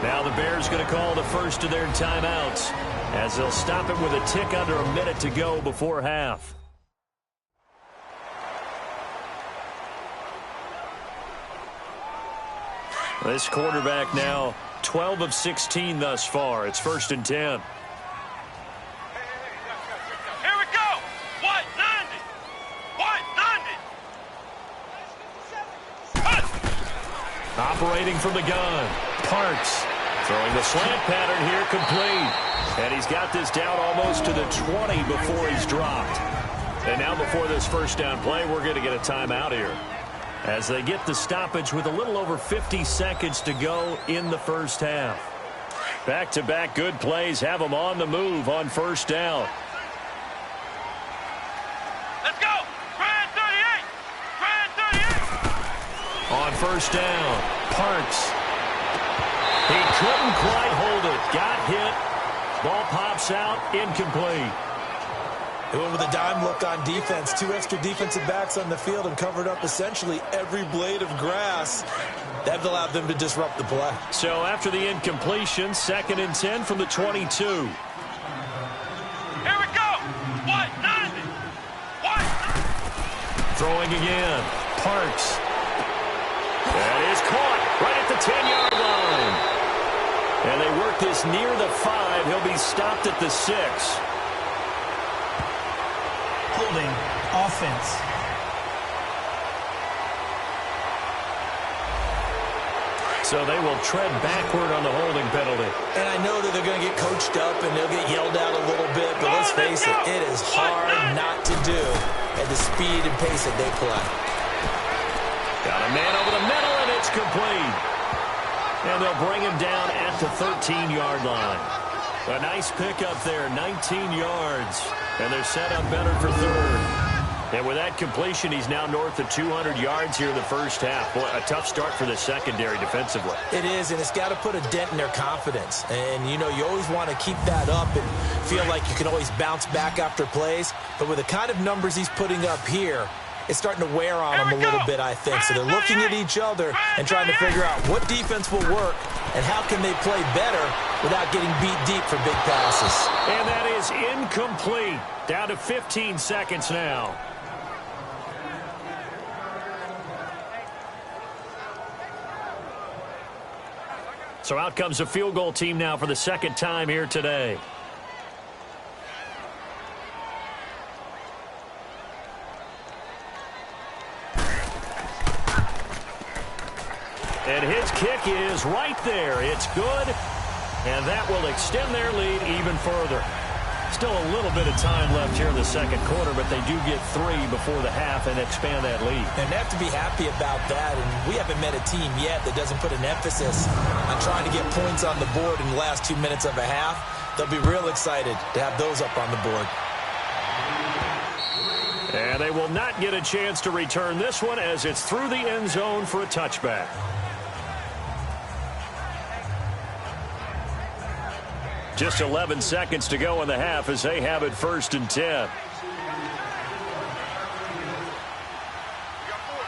Speaker 1: Now the Bears going to call the first of their timeouts, as they'll stop it with a tick under a minute to go before half. This quarterback now 12 of 16 thus far. It's 1st and 10.
Speaker 4: Here we go. What? 90. What? 90.
Speaker 1: Operating from the gun, Parks. Throwing the slant pattern here complete. And he's got this down almost to the 20 before he's dropped. And now before this 1st down play, we're going to get a timeout here, as they get the stoppage with a little over 50 seconds to go in the 1st half. Back-to-back good plays have them on the move on 1st down.
Speaker 4: Let's go. Grand 38. Grand 38.
Speaker 1: On 1st down, Parks. He couldn't quite hold it. Got hit. Ball pops out. Incomplete.
Speaker 2: They went with a dime look on defense. 2 extra defensive backs on the field and covered up essentially every blade of grass. That allowed them to disrupt the play.
Speaker 1: So after the incompletion, 2nd and 10 from the 22.
Speaker 4: Here we go. What? 90. What?
Speaker 1: Throwing again. Parks. That is caught right at the 10-yard line. And they work this near the 5. He'll be stopped at the 6.
Speaker 3: Holding offense.
Speaker 1: So they will tread backward on the holding penalty.
Speaker 2: And I know that they're going to get coached up and they'll get yelled at a little bit, but let's face it, it is hard not to do at the speed and pace that they play.
Speaker 1: Got a man over the middle, and it's complete. And they'll bring him down at the 13-yard line. A nice pickup there, 19 yards. And they're set up better for 3rd. And with that completion, he's now north of 200 yards here in the first half. Boy, a tough start for the secondary defensively.
Speaker 2: It is, and it's got to put a dent in their confidence. And, you know, you always want to keep that up and feel like you can always bounce back after plays. But with the kind of numbers he's putting up here, it's starting to wear on them a little bit, I think. So they're looking at each other and trying to figure out what defense will work and how can they play better without getting beat deep for big passes.
Speaker 1: And that is incomplete. Down to 15 seconds now. So out comes a field goal team now for the 2nd time here today. And his kick is right there. It's good. And that will extend their lead even further. Still a little bit of time left here in the 2nd quarter, but they do get 3 before the half and expand that lead.
Speaker 2: And they have to be happy about that. And we haven't met a team yet that doesn't put an emphasis on trying to get points on the board in the last 2 minutes of a half. They'll be real excited to have those up on the board.
Speaker 1: And they will not get a chance to return this one as it's through the end zone for a touchback. Just 11 seconds to go in the half as they have it 1st and 10.
Speaker 4: All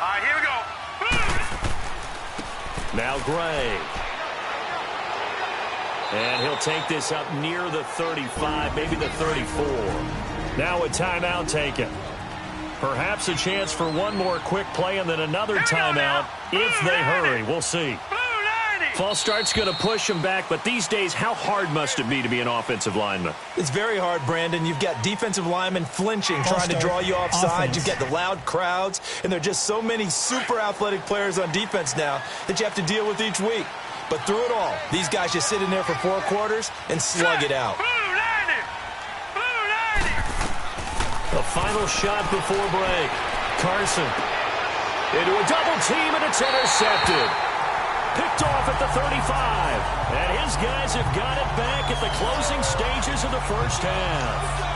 Speaker 4: right, here we go.
Speaker 1: Now Gray. And he'll take this up near the 35, maybe the 34. Now a timeout taken. Perhaps a chance for one more quick play and then another timeout if they hurry. We'll see. False start's going to push him back, but these days, how hard must it be to be an offensive lineman?
Speaker 2: It's very hard, Brandon. You've got defensive linemen flinching, trying to draw you offside. You've got the loud crowds, and there are just so many super athletic players on defense now that you have to deal with each week. But through it all, these guys just sit in there for 4 quarters and slug it out.
Speaker 1: The final shot before break. Carson into a double team, and it's intercepted. Picked off at the 35. And his guys have got it back at the closing stages of the first half.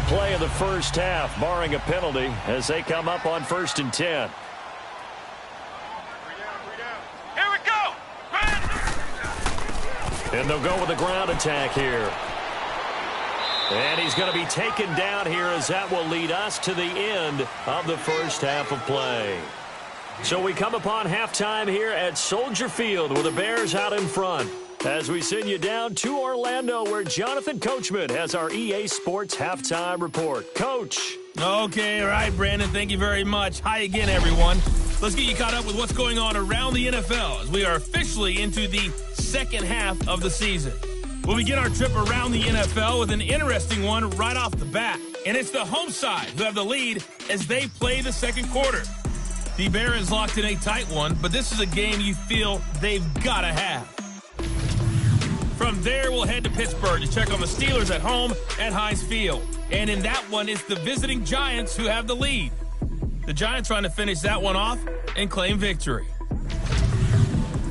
Speaker 1: Play of the first half, barring a penalty, as they come up on 1st and 10.
Speaker 4: Here we go.
Speaker 1: And they'll go with a ground attack here. And he's going to be taken down here as that will lead us to the end of the first half of play. So we come upon halftime here at Soldier Field with the Bears out in front. As we send you down to Orlando, where Jonathan Coachman has our EA Sports Halftime Report. Coach.
Speaker 6: Okay, all right, Brandon, thank you very much. Hi again, everyone. Let's get you caught up with what's going on around the NFL as we are officially into the second half of the season. We'll begin our trip around the NFL with an interesting one right off the bat. And it's the home side who have the lead as they play the second quarter. The Bears locked in a tight one, but this is a game you feel they've got to have. From there, we'll head to Pittsburgh to check on the Steelers at home at Heinz Field. And in that one, it's the visiting Giants who have the lead. The Giants trying to finish that one off and claim victory.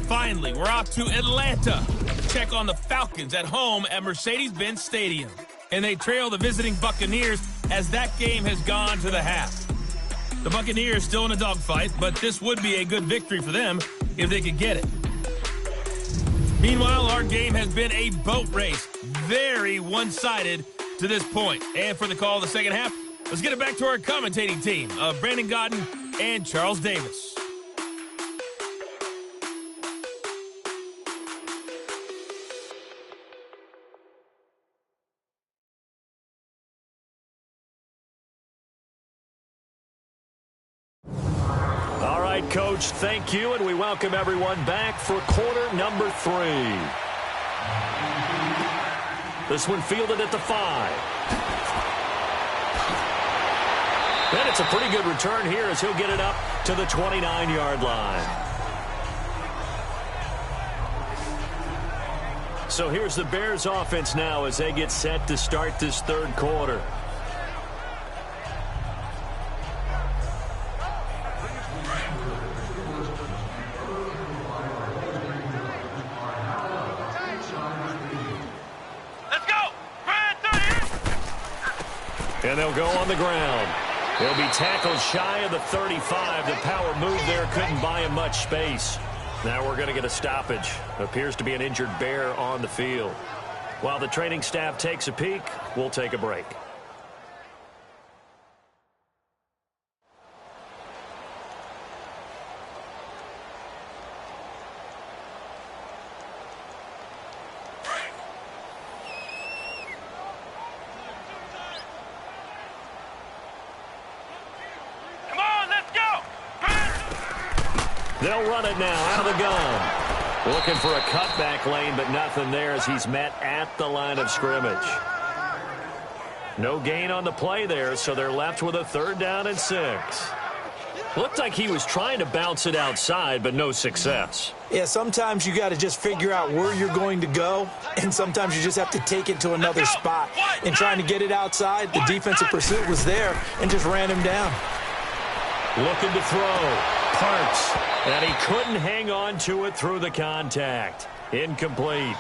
Speaker 6: Finally, we're off to Atlanta to check on the Falcons at home at Mercedes-Benz Stadium. And they trail the visiting Buccaneers as that game has gone to the half. The Buccaneers still in a dogfight, but this would be a good victory for them if they could get it. Meanwhile, our game has been a boat race. Very one-sided to this point. And for the call of the second half, let's get it back to our commentating team of Brandon Godden and Charles Davis.
Speaker 1: All right, Coach, thank you, and we welcome everyone back for quarter number 3. This one fielded at the 5. And it's a pretty good return here as he'll get it up to the 29-yard line. So here's the Bears offense now as they get set to start this third quarter. And they'll go on the ground. He'll be tackled shy of the 35. The power move there couldn't buy him much space. Now we're going to get a stoppage. Appears to be an injured Bear on the field. While the training staff takes a peek, we'll take a break. They'll run it now out of the gun. Looking for a cutback lane, but nothing there as he's met at the line of scrimmage. No gain on the play there, so they're left with a 3rd down and 6. Looked like he was trying to bounce it outside, but no success.
Speaker 2: Yeah, sometimes you got to just figure out where you're going to go, and sometimes you just have to take it to another spot. And trying to get it outside, the defensive pursuit was there and just ran him down.
Speaker 1: Looking to throw. Parks. And he couldn't hang on to it through the contact. Incomplete.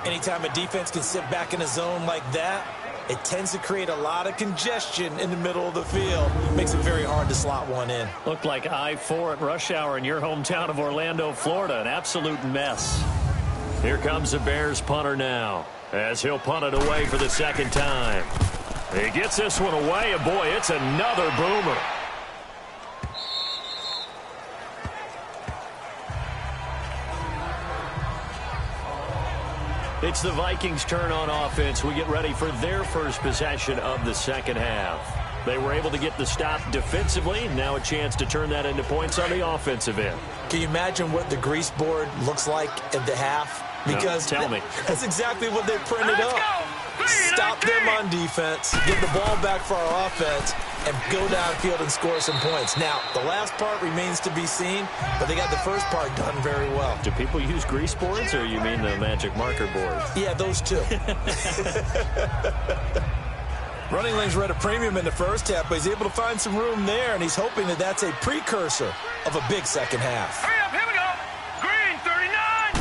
Speaker 2: Anytime a defense can sit back in a zone like that, it tends to create a lot of congestion in the middle of the field. Makes it very hard to slot one in.
Speaker 1: Looked like I-4 at rush hour in your hometown of Orlando, Florida. An absolute mess. Here comes the Bears punter now as he'll punt it away for the 2nd time. He gets this one away, and boy, it's another boomer. It's the Vikings' turn on offense. We get ready for their first possession of the second half. They were able to get the stop defensively. Now a chance to turn that into points on the offensive end.
Speaker 2: Can you imagine what the grease board looks like at the half? Because
Speaker 1: no, tell me.
Speaker 2: That's exactly what they printed up. Stop them on defense, get the ball back for our offense, and go downfield and score some points. Now, the last part remains to be seen, but they got the first part done very well.
Speaker 1: Do people use grease boards, or you mean the magic marker board?
Speaker 2: Yeah, those two. Running lanes were at a premium in the first half, but he's able to find some room there, and he's hoping that that's a precursor of a big second half.
Speaker 4: Hurry up, here we go. Green, 39.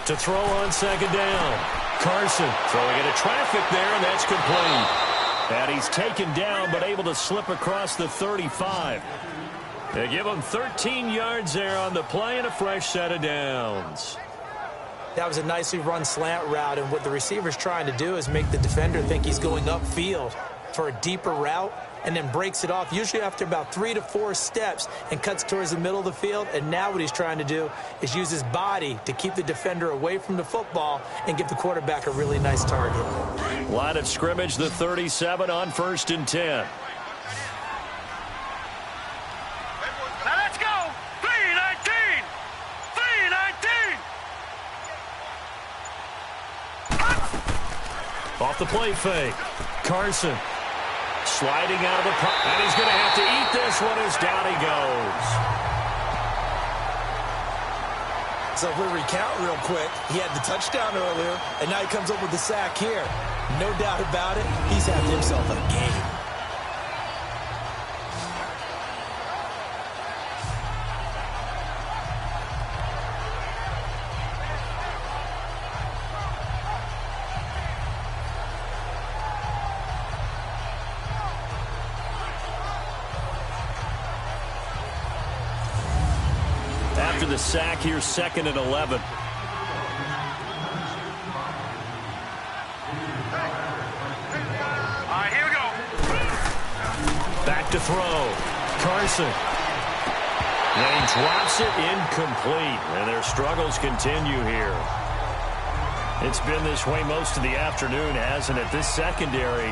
Speaker 1: To throw on 2nd down. Carson throwing into traffic there, and that's complete. And he's taken down, but able to slip across the 35. They give him 13 yards there on the play and a fresh set of downs.
Speaker 2: That was a nicely run slant route, and what the receiver's trying to do is make the defender think he's going upfield for a deeper route, and then breaks it off, usually after about 3 to 4 steps, and cuts towards the middle of the field. And now what he's trying to do is use his body to keep the defender away from the football and give the quarterback a really nice target.
Speaker 1: Line of scrimmage, the 37 on 1st and 10.
Speaker 4: Now let's go. 3-19. 3-19.
Speaker 1: Off the play fake. Carson sliding out of the pocket. And he's going to have to eat this one as down he goes.
Speaker 2: So if we recount real quick, he had the touchdown earlier, and now he comes up with the sack here. No doubt about it, he's having himself a game.
Speaker 1: after the sack here, 2nd and 11.
Speaker 4: All right, here we go.
Speaker 1: Back to throw. Carson. And he drops it incomplete. And their struggles continue here. It's been this way most of the afternoon, hasn't it? This secondary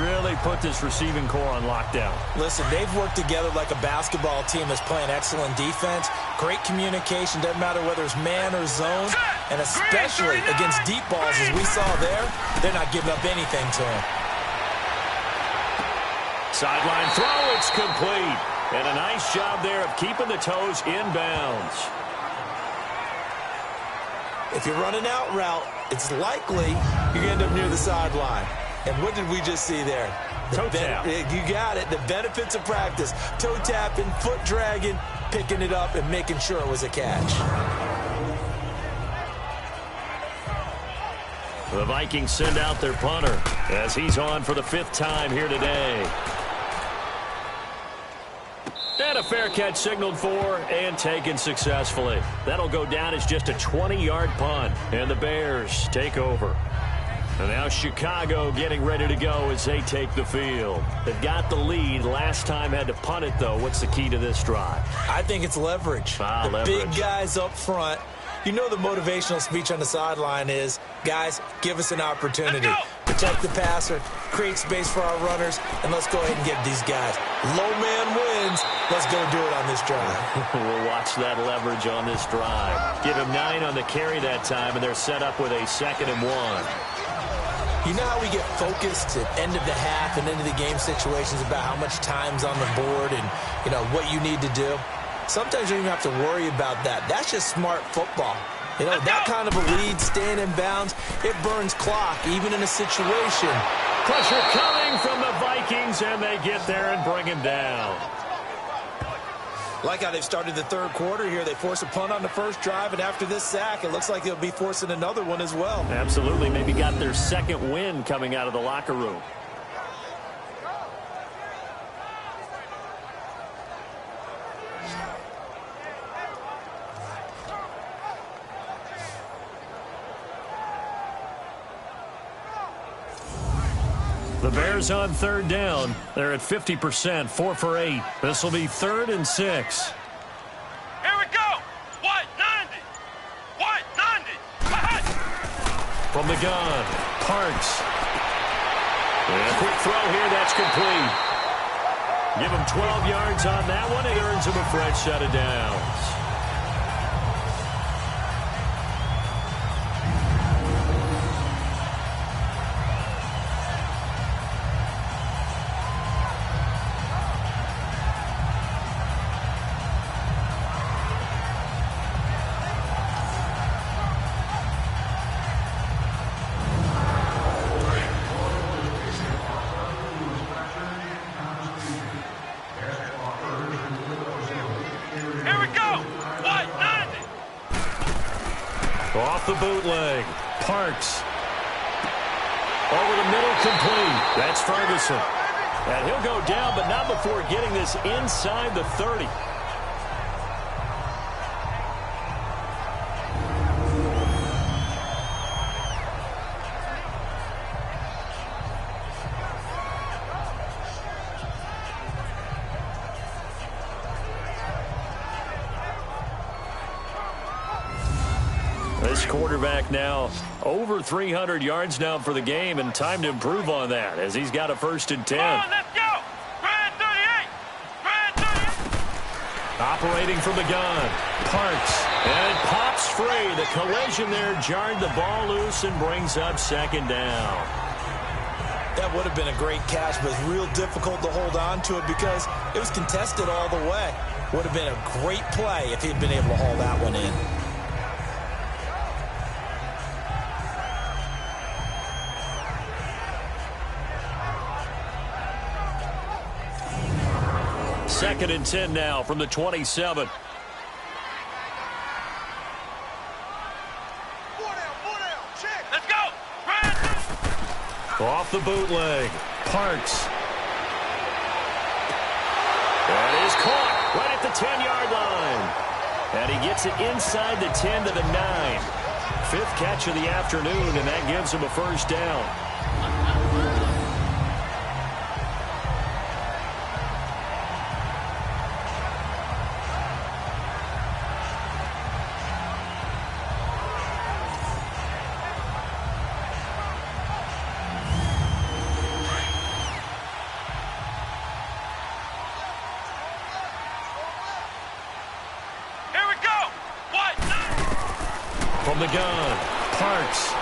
Speaker 1: really put this receiving core on lockdown.
Speaker 2: Listen, they've worked together like a basketball team that's playing excellent defense. Great communication, doesn't matter whether it's man or zone. And especially against deep balls, as we saw there, they're not giving up anything to him.
Speaker 1: Sideline throw, it's complete. And a nice job there of keeping the toes inbounds.
Speaker 2: If you're running out route, it's likely you're going to end up near the sideline. And what did we just see there?
Speaker 1: Toe tap.
Speaker 2: You got it. The benefits of practice. Toe tapping, foot dragging, picking it up, and making sure it was a catch.
Speaker 1: The Vikings send out their punter as he's on for the 5th time here today. And a fair catch signaled for and taken successfully. That'll go down as just a 20-yard punt. And the Bears take over. And now Chicago getting ready to go as they take the field. They've got the lead. Last time had to punt it, though. What's the key to this drive?
Speaker 2: I think it's leverage. The big guys up front. You know the motivational speech on the sideline is, guys, give us an opportunity. Protect the passer, create space for our runners, and let's go ahead and get these guys. Low man wins. Let's go do it on this drive.
Speaker 1: We'll watch that leverage on this drive. Give him 9 on the carry that time, and they're set up with a 2nd and 1.
Speaker 2: You know how we get focused at end of the half and into the game situations about how much time's on the board and, you know, what you need to do? Sometimes you don't even have to worry about that. That's just smart football. You know, that kind of a lead, staying in bounds, it burns clock, even in a situation.
Speaker 1: Pressure coming from the Vikings, and they get there and bring him down.
Speaker 2: Like how they've started the third quarter here. They force a punt on the first drive, and after this sack, it looks like they'll be forcing another one as well.
Speaker 1: Absolutely. Maybe got their 2nd win coming out of the locker room. The Bears on 3rd down. They're at 50%, 4 for 8. This will be 3rd and 6.
Speaker 4: Here we go. White 90. White 90.
Speaker 1: From the gun, Parks. And a quick throw here, that's complete. Give him 12 yards on that one. It earns him a fresh set of downs. Off the bootleg. Parks. Over the middle, complete. That's Ferguson. And he'll go down, but not before getting this inside the 30. This quarterback now over 300 yards now for the game, and time to improve on that as he's got a 1st and 10.
Speaker 4: Come on, let's go. Brad 38. Brad 38.
Speaker 1: Operating from the gun. Parks. And it pops free. The collision there jarred the ball loose and brings up 2nd down.
Speaker 2: That would have been a great catch, but it's real difficult to hold on to it because it was contested all the way. Would have been a great play if he'd been able to haul that one in.
Speaker 1: Second and 10 now from the 27.
Speaker 4: Let's go. Brad.
Speaker 1: Off the bootleg. Parks. That is caught right at the 10-yard line. And he gets it inside the 10 to the 9. Fifth catch of the afternoon, and that gives him a first down. From the gun, Parks.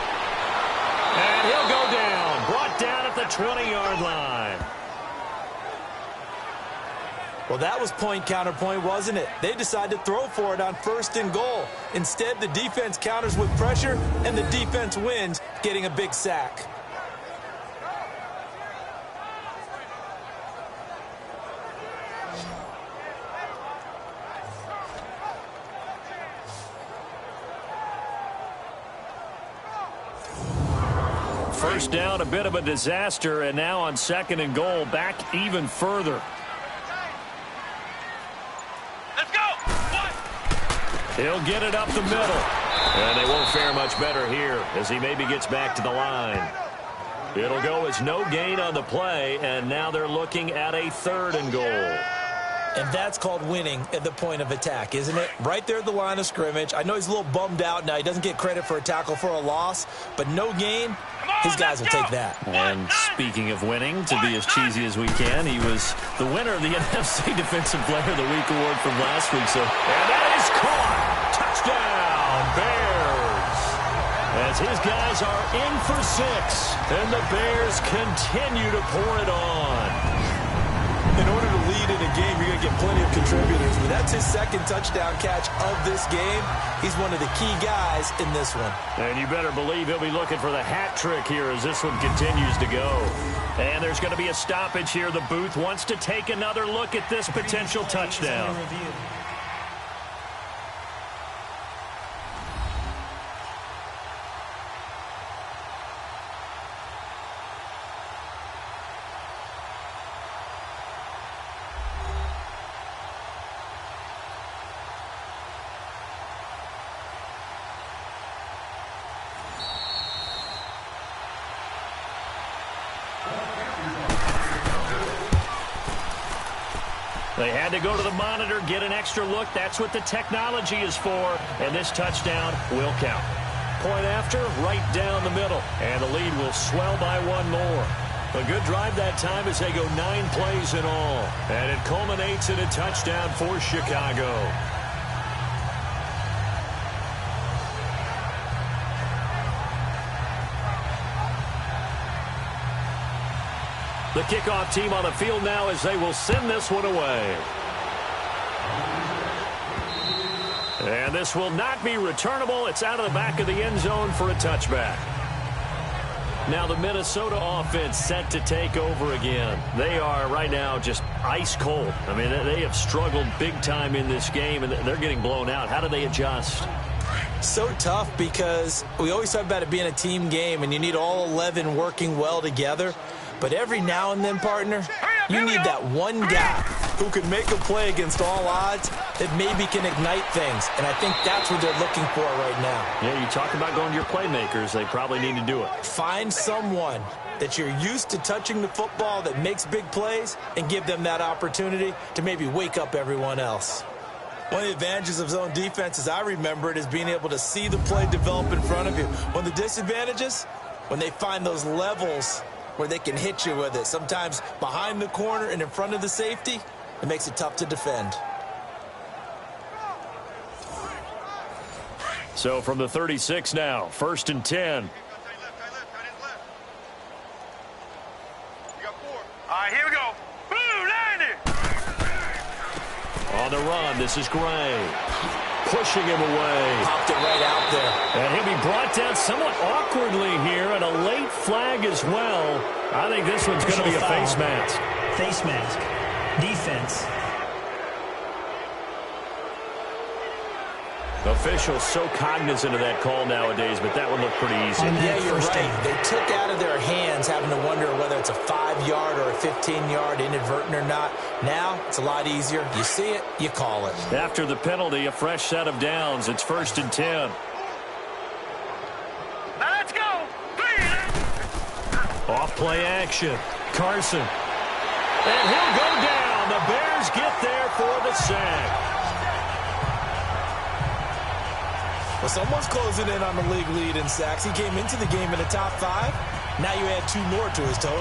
Speaker 1: And he'll go down. Brought down at the 20-yard line.
Speaker 2: Well, that was point counterpoint, wasn't it? They decided to throw for it on 1st and goal. Instead, the defense counters with pressure, and the defense wins, getting a big sack.
Speaker 1: First down, a bit of a disaster, and now on 2nd and goal, back even further.
Speaker 4: Let's go! What?
Speaker 1: He'll get it up the middle. And they won't fare much better here as he maybe gets back to the line. It'll go as no gain on the play, and now they're looking at a 3rd and goal.
Speaker 2: And that's called winning at the point of attack, isn't it? Right there at the line of scrimmage. I know he's a little bummed out now. He doesn't get credit for a tackle for a loss, but no gain, his guys will take that.
Speaker 1: And speaking of winning, to be as cheesy as we can, he was the winner of the NFC Defensive Player of the Week award from last week. And that is caught. Touchdown, Bears. As his guys are in for 6, and the Bears continue to pour it on.
Speaker 2: In order to lead in a game, you're going to get plenty of contributors. But that's his 2nd touchdown catch of this game. He's one of the key guys in this one.
Speaker 1: And you better believe he'll be looking for the hat trick here as this one continues to go. And there's going to be a stoppage here. The booth wants to take another look at this potential touchdown. They had to go to the monitor, get an extra look. That's what the technology is for. And this touchdown will count. Point after, right down the middle. And the lead will swell by 1 more. A good drive that time as they go 9 plays in all. And it culminates in a touchdown for Chicago. The kickoff team on the field now as they will send this one away. And this will not be returnable. It's out of the back of the end zone for a touchback. Now the Minnesota offense set to take over again. They are right now just ice cold. I mean, they have struggled big time in this game, and they're getting blown out. How do they adjust?
Speaker 2: So tough because we always talk about it being a team game, and you need all 11 working well together. But every now and then, partner, you need that one guy who can make a play against all odds that maybe can ignite things. And I think that's what they're looking for right now.
Speaker 1: Yeah, you talk about going to your playmakers. They probably need to do it.
Speaker 2: Find someone that you're used to touching the football that makes big plays and give them that opportunity to maybe wake up everyone else. One of the advantages of zone defense, as I remember it, is being able to see the play develop in front of you. One of the disadvantages, when they find those levels where they can hit you with it. Sometimes behind the corner and in front of the safety, it makes it tough to defend.
Speaker 1: So from the 36 now, 1st and 10.
Speaker 4: All right, here we go. Boom, 90.
Speaker 1: On the run, this is Gray. Pushing him away.
Speaker 2: Popped it right out there.
Speaker 1: And he'll be brought down somewhat awkwardly here, and a late flag as well. I think this one's going to be a face mask.
Speaker 3: Face mask. Defense.
Speaker 1: Officials so cognizant of that call nowadays, but that one looked pretty easy.
Speaker 2: Yeah, you're right. They took out of their hands having to wonder whether it's a 5-yard or a 15-yard inadvertent or not. Now, it's a lot easier. You see it, you call it.
Speaker 1: After the penalty, a fresh set of downs. It's 1st and 10.
Speaker 4: Let's go.
Speaker 1: Off play action. Carson. And he'll go down. The Bears get there for the sack.
Speaker 2: Well, someone's closing in on the league lead in sacks. He came into the game in the top 5. Now you add 2 more to his total.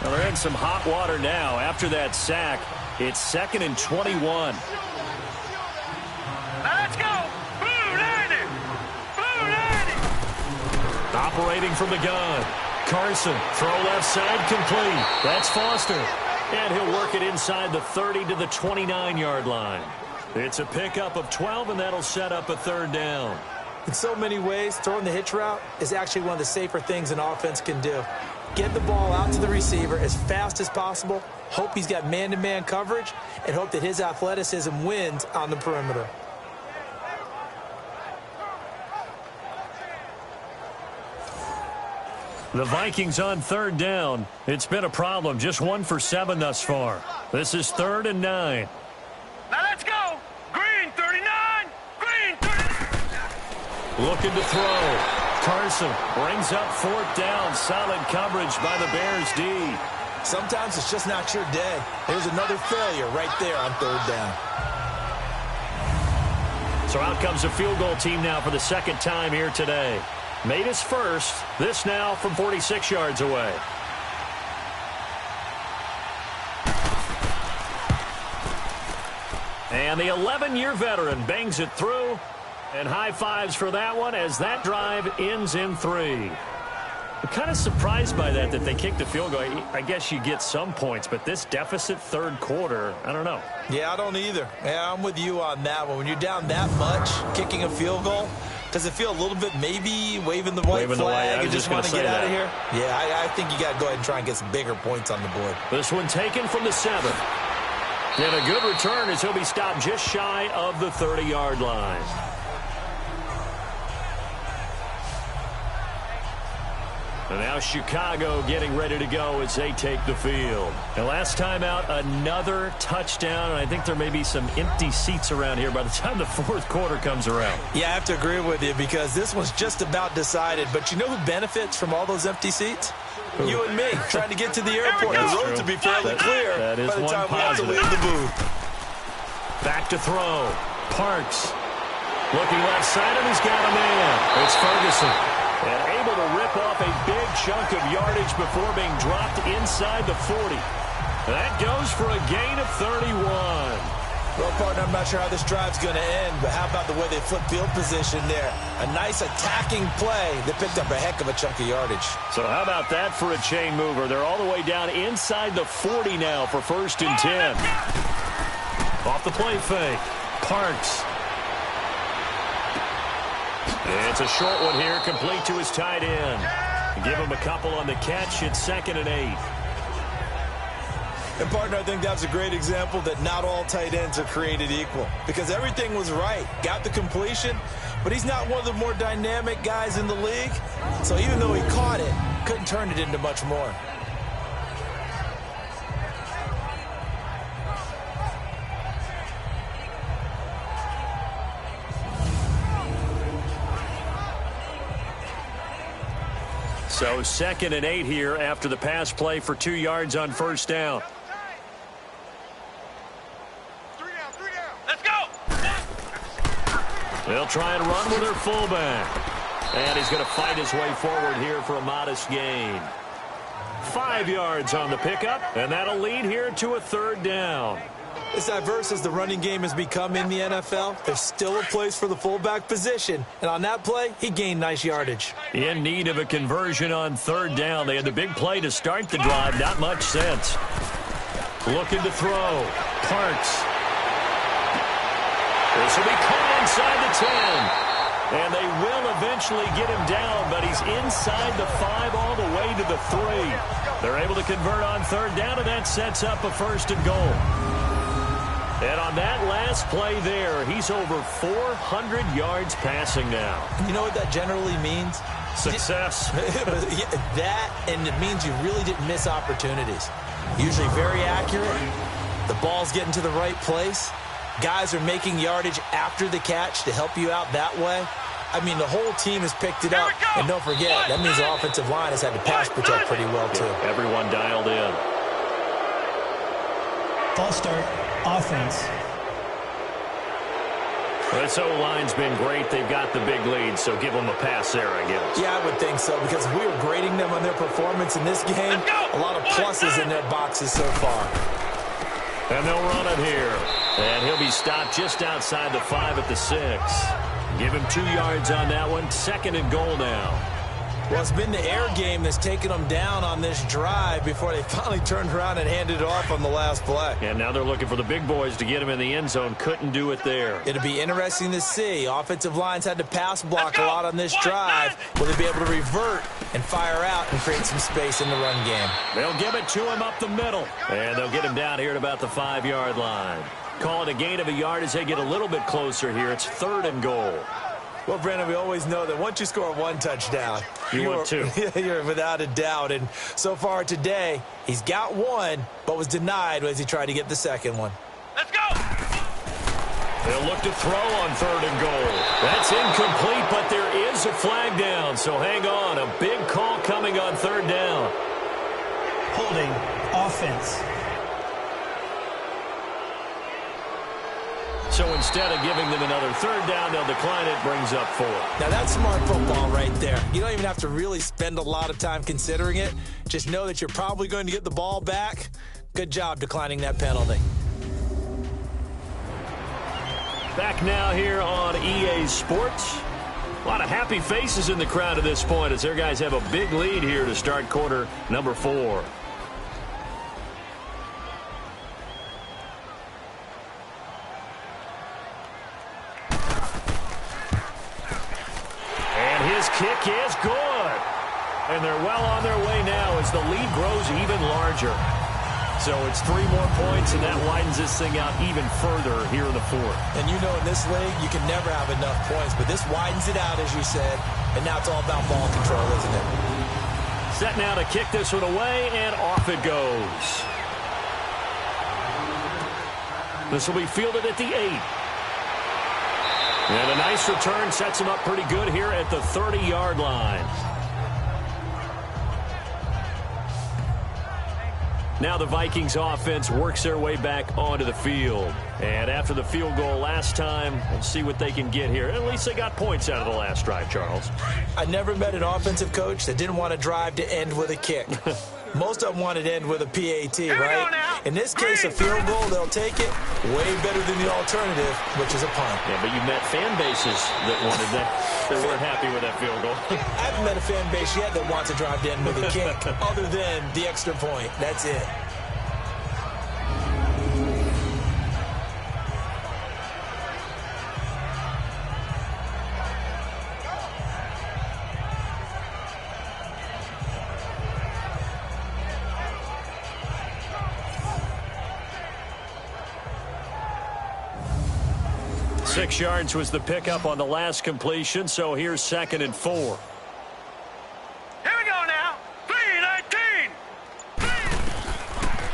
Speaker 1: Well, they're in some hot water now. After that sack, it's 2nd and 21.
Speaker 4: Let's go. Blue 90. Blue 90.
Speaker 1: Operating from the gun. Carson, throw left side complete. That's Foster. And he'll work it inside the 30 to the 29-yard line. It's a pickup of 12, and that'll set up a 3rd down.
Speaker 2: In so many ways, throwing the hitch route is actually one of the safer things an offense can do. Get the ball out to the receiver as fast as possible, hope he's got man-to-man coverage, and hope that his athleticism wins on the perimeter.
Speaker 1: The Vikings on 3rd down. It's been a problem. Just 1 for 7 thus far. This is 3rd and 9.
Speaker 4: Now let's go. Green 39. Green 39.
Speaker 1: Looking to throw. Carson brings up 4th down. Solid coverage by the Bears D.
Speaker 2: Sometimes it's just not your day. There's another failure right there on 3rd down.
Speaker 1: So out comes a field goal team now for the 2nd time here today. Made his first. This now from 46 yards away. And the 11-year veteran bangs it through. And high fives for that one as that drive ends in 3. I'm kind of surprised by that they kicked the field goal. I guess you get some points, but this deficit 3rd quarter, I don't know.
Speaker 2: Yeah, I don't either. Yeah, I'm with you on that one. When you're down that much, kicking a field goal, does it feel a little bit maybe waving the white flag and just want to get out of here? Yeah, I think you got to go ahead and try and get some bigger points on the board.
Speaker 1: This one taken from the 7th. And a good return as he'll be stopped just shy of the 30-yard line. And now Chicago getting ready to go as they take the field. And last time out, another touchdown. And I think there may be some empty seats around here by the time the 4th quarter comes around.
Speaker 2: Yeah, I have to agree with you because this one's just about decided. But you know who benefits from all those empty seats? Who? You and me, trying to get to the airport. The road to be fairly clear
Speaker 1: that is
Speaker 2: by the time
Speaker 1: positive.
Speaker 2: we have to leave the booth.
Speaker 1: Back to throw. Parks. Looking left side, and he's got a man. It's Ferguson. And able to rip off a big chunk of yardage before being dropped inside the 40. That goes for a gain of 31.
Speaker 2: Well, partner, I'm not sure how this drive's going to end, but how about the way they flip field position there? A nice attacking play that picked up a heck of a chunk of yardage.
Speaker 1: So how about that for a chain mover? They're all the way down inside the 40 now for 1st and 10. Off the play fake. Parks. It's a short one here, complete to his tight end. Give him a couple on the catch. It's 2nd and 8.
Speaker 2: And, partner, I think that's a great example that not all tight ends are created equal because everything was right. Got the completion, but he's not one of the more dynamic guys in the league. So even though he caught it, couldn't turn it into much more.
Speaker 1: So 2nd and 8 here after the pass play for 2 yards on 1st down.
Speaker 4: 3 down. Let's go.
Speaker 1: They'll try and run with their fullback. And he's going to fight his way forward here for a modest gain. 5 yards on the pickup, and that'll lead here to a 3rd down.
Speaker 2: As diverse as the running game has become in the NFL, there's still a place for the fullback position. And on that play, he gained nice yardage.
Speaker 1: In need of a conversion on 3rd down. They had the big play to start the drive. Not much sense. Looking to throw. Parks. This will be caught inside the 10. And they will eventually get him down, but he's inside the 5 all the way to the 3. They're able to convert on third down, and that sets up a 1st and goal. And on that last play there, he's over 400 yards passing now.
Speaker 2: You know what that generally means?
Speaker 1: Success.
Speaker 2: That, and it means you really didn't miss opportunities. Usually very accurate. The ball's getting to the right place. Guys are making yardage after the catch to help you out that way. I mean, the whole team has picked it up. And don't forget, that means the offensive line has had to pass protect pretty well, too.
Speaker 1: Everyone dialed in.
Speaker 3: False start, offense.
Speaker 1: This O-line's been great. They've got the big lead, so give them a pass there, I guess.
Speaker 2: Yeah, I would think so, because we were grading them on their performance in this game. A lot of pluses in their boxes so far.
Speaker 1: And they'll run it here. And he'll be stopped just outside the 5 at the 6. Give him 2 yards on that one. 2nd and goal now.
Speaker 2: Well, it's been the air game that's taken them down on this drive before they finally turned around and handed it off on the last play.
Speaker 1: And now they're looking for the big boys to get him in the end zone. Couldn't do it there.
Speaker 2: It'll be interesting to see. Offensive lines had to pass block a lot on this drive. Will they be able to revert and fire out and create some space in the run game?
Speaker 1: They'll give it to him up the middle. And they'll get him down here at about the 5-yard line. Call it a gain of a yard as they get a little bit closer here. It's 3rd and goal.
Speaker 2: Well, Brandon, we always know that once you score 1 touchdown,
Speaker 1: want 2.
Speaker 2: You're without a doubt. And so far today, he's got 1, but was denied as he tried to get the 2nd one.
Speaker 4: Let's go!
Speaker 1: They'll look to throw on 3rd and goal. That's incomplete, but there is a flag down. So hang on. A big call coming on 3rd down.
Speaker 3: Holding, offense.
Speaker 1: So instead of giving them another 3rd down, they'll decline it, brings up 4.
Speaker 2: Now, that's smart football right there. You don't even have to really spend a lot of time considering it. Just know that you're probably going to get the ball back. Good job declining that penalty.
Speaker 1: Back now here on EA Sports. A lot of happy faces in the crowd at this point as their guys have a big lead here to start quarter number 4. Kick is good. And they're well on their way now as the lead grows even larger. So it's 3 more points, and that widens this thing out even further here in the 4th.
Speaker 2: And you know in this league, you can never have enough points, but this widens it out, as you said, and now it's all about ball control, isn't it?
Speaker 1: Set now to kick this one away, and off it goes. This will be fielded at the 8. And a nice return sets him up pretty good here at the 30-yard line. Now the Vikings offense works their way back onto the field. And after the field goal last time, we'll see what they can get here. At least they got points out of the last drive, Charles.
Speaker 2: I never met an offensive coach that didn't want to drive to end with a kick. Most of them wanted to end with a PAT, right? In this case, a field goal, they'll take it. Way better than the alternative, which is a punt.
Speaker 1: Yeah, but you met fan bases that wanted that. They weren't happy with that field goal.
Speaker 2: I haven't met a fan base yet that wants to drive to end with a kick, other than the extra point. That's it.
Speaker 1: Six yards was the pickup on the last completion, so here's 2nd and 4.
Speaker 4: Here we go now. 3-19.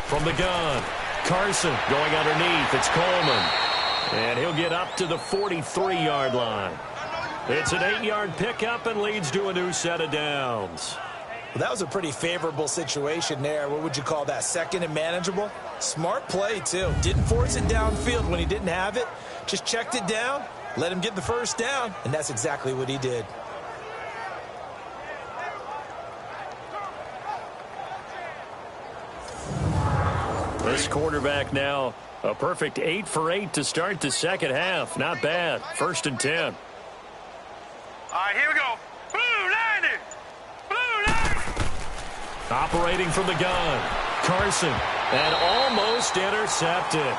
Speaker 1: From the gun, Carson going underneath. It's Coleman. And he'll get up to the 43-yard line. It's an 8-yard pickup and leads to a new set of downs.
Speaker 2: Well, that was a pretty favorable situation there. What would you call that? 2nd and manageable? Smart play, too. Didn't force it downfield when he didn't have it. Just checked it down, let him get the 1st down, and that's exactly what he did.
Speaker 1: This quarterback now a perfect 8 for 8 to start the second half. Not bad. 1st and 10.
Speaker 4: All right, here we go. Blue 90. Blue 90.
Speaker 1: Operating from the gun, Carson, and almost intercepted.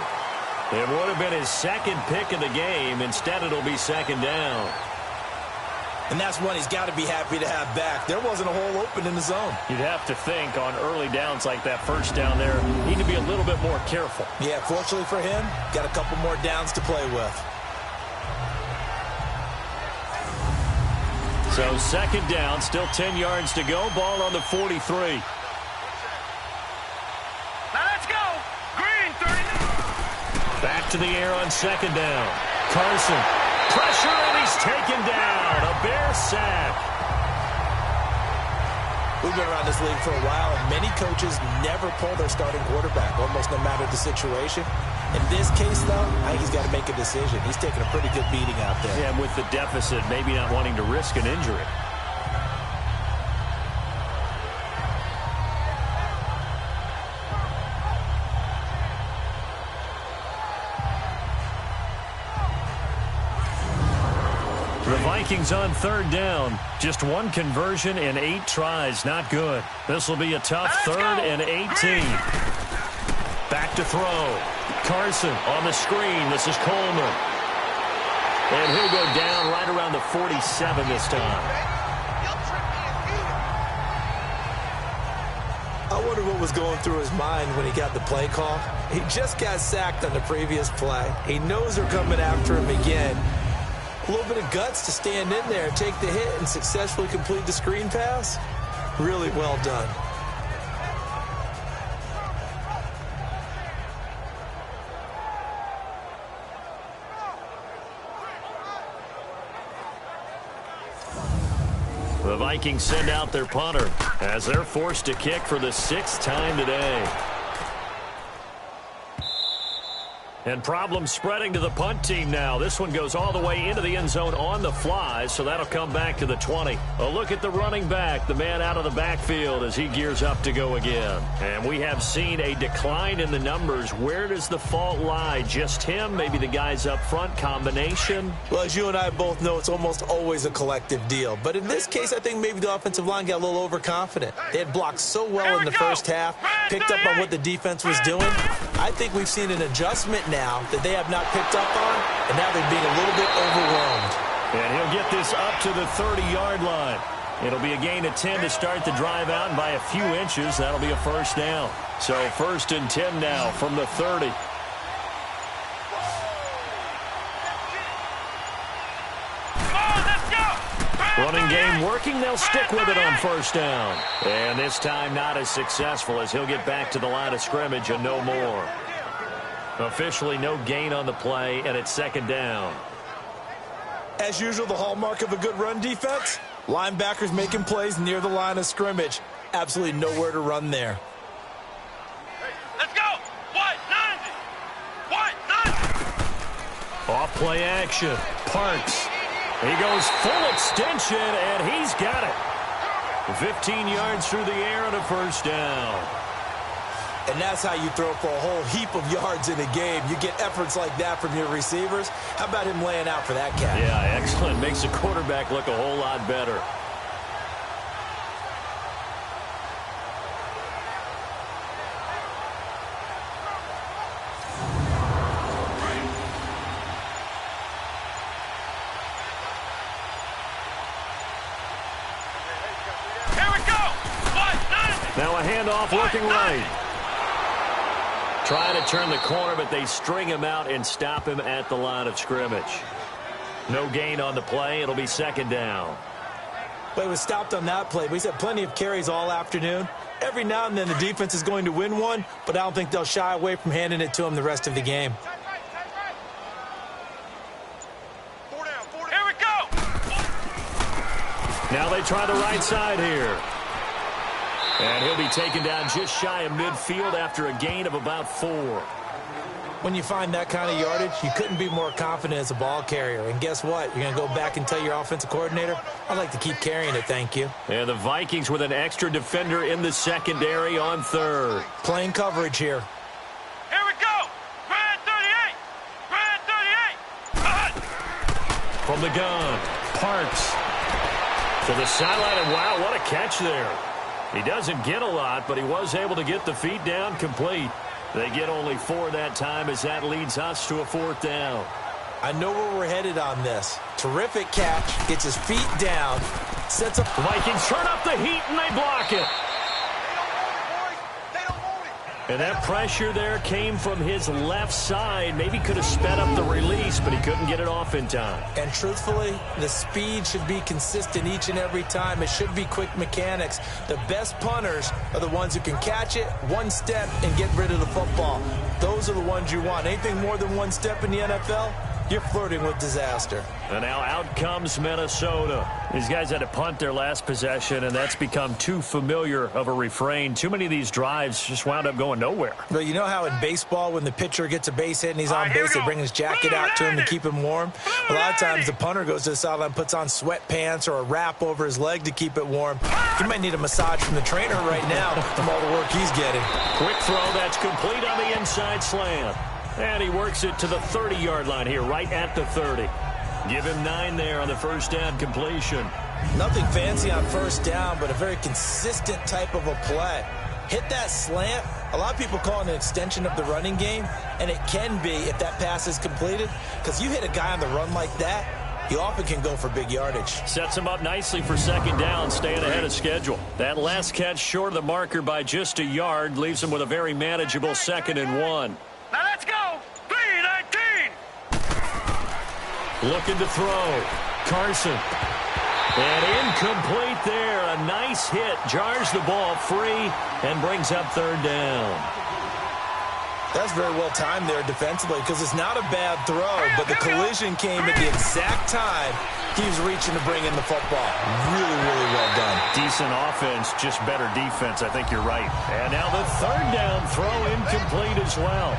Speaker 1: It would have been his second pick of the game. Instead, it'll be second down.
Speaker 2: And that's one he's got to be happy to have back. There wasn't a hole open in the zone.
Speaker 1: You'd have to think on early downs like that first down there, need to be a little bit more careful.
Speaker 2: Yeah, fortunately for him, got a couple more downs to play with.
Speaker 1: So second down, still 10 yards to go. Ball on the 43.
Speaker 4: Now let's go. Green, 30.
Speaker 1: Back to the air on second down. Carson. Pressure, and he's taken down. A Bear sack.
Speaker 2: We've been around this league for a while, and many coaches never pull their starting quarterback, almost no matter the situation. In this case, though, I think he's got to make a decision. He's taking a pretty good beating out there.
Speaker 1: Yeah, with the deficit, maybe not wanting to risk an injury. The Vikings on third down. Just one conversion in 8 tries. Not good. This will be a tough third and 18. Back to throw. Carson on the screen. This is Coleman. And he'll go down right around the 47 this time.
Speaker 2: I wonder what was going through his mind when he got the play call. He just got sacked on the previous play. He knows they're coming after him again. A little bit of guts to stand in there, take the hit, and successfully complete the screen pass. Really well done.
Speaker 1: The Vikings send out their punter as they're forced to kick for the 6th time today. And problems spreading to the punt team now. This one goes all the way into the end zone on the fly, so that'll come back to the 20. A look at the running back, the man out of the backfield as he gears up to go again. And we have seen a decline in the numbers. Where does the fault lie? Just him? Maybe the guys up front? Combination?
Speaker 2: Well, as you and I both know, it's almost always a collective deal. But in this case, I think maybe the offensive line got a little overconfident. They had blocked so well in the first half, picked up on what the defense was doing. I think we've seen an adjustment now that they have not picked up on, and now they're being a little bit overwhelmed.
Speaker 1: And he'll get this up to the 30-yard line. It'll be a gain of 10 to start the drive out, and by a few inches, that'll be a first down. So 1st and 10 now from the 30. Running game working. They'll stick with it on first down. And this time not as successful as he'll get back to the line of scrimmage and no more. Officially no gain on the play, and it's second down.
Speaker 2: As usual, the hallmark of a good run defense, linebackers making plays near the line of scrimmage. Absolutely nowhere to run there.
Speaker 4: Let's go. What? 90. What? 90.
Speaker 1: Off play action. Parks. He goes full extension, and he's got it. 15 yards through the air and a first down.
Speaker 2: And that's how you throw for a whole heap of yards in a game. You get efforts like that from your receivers. How about him laying out for that catch?
Speaker 1: Yeah, excellent. Makes the quarterback look a whole lot better. Now a handoff working right. Trying to turn the corner, but they string him out and stop him at the line of scrimmage. No gain on the play. It'll be second down.
Speaker 2: But he was stopped on that play. But he's had plenty of carries all afternoon. Every now and then the defense is going to win one, but I don't think they'll shy away from handing it to him the rest of the game.
Speaker 4: Here we go.
Speaker 1: Now they try the right side here. And he'll be taken down just shy of midfield after a gain of about 4.
Speaker 2: When you find that kind of yardage, you couldn't be more confident as a ball carrier. And guess what? You're going to go back and tell your offensive coordinator, I'd like to keep carrying it, thank you.
Speaker 1: And the Vikings with an extra defender in the secondary on third.
Speaker 2: Playing coverage here.
Speaker 4: Here we go. Red 38. Red 38.
Speaker 1: From the gun, Parks to the sideline. And wow, what a catch there. He doesn't get a lot, but he was able to get the feet down complete. They get only 4 that time as that leads us to a 4th down.
Speaker 2: I know where we're headed on this. Terrific catch, gets his feet down, sets up.
Speaker 1: The Vikings turn up the heat and they block it. And that pressure there came from his left side. Maybe could have sped up the release, but he couldn't get it off in time.
Speaker 2: And truthfully, the speed should be consistent each and every time. It should be quick mechanics. The best punters are the ones who can catch it, one step, and get rid of the football. Those are the ones you want. Anything more than one step in the NFL, you're flirting with disaster.
Speaker 1: And now out comes Minnesota. These guys had to punt their last possession, and that's become too familiar of a refrain. Too many of these drives just wound up going nowhere.
Speaker 2: But you know how in baseball, when the pitcher gets a base hit and he's on base, they bring his jacket out to him to keep him warm? A lot of times the punter goes to the sideline, puts on sweatpants or a wrap over his leg to keep it warm. He might need a massage from the trainer right now from all the work he's getting.
Speaker 1: Quick throw that's complete on the inside slant. And he works it to the 30-yard line here, right at the 30. Give him 9 there on the first down completion.
Speaker 2: Nothing fancy on first down, but a very consistent type of a play. Hit that slant. A lot of people call it an extension of the running game, and it can be if that pass is completed, because you hit a guy on the run like that, he often can go for big yardage.
Speaker 1: Sets him up nicely for second down, staying ahead of schedule. That last catch short of the marker by just a yard leaves him with a very manageable 2nd and 1.
Speaker 4: Now let's go. 3-19.
Speaker 1: Looking to throw. Carson. And incomplete there. A nice hit. Jars the ball free and brings up 3rd down.
Speaker 2: That's very well timed there defensively because it's not a bad throw, but the collision came at the exact time he was reaching to bring in the football. Really, really well done.
Speaker 1: Decent offense, just better defense. I think you're right. And now the 3rd down throw incomplete as well.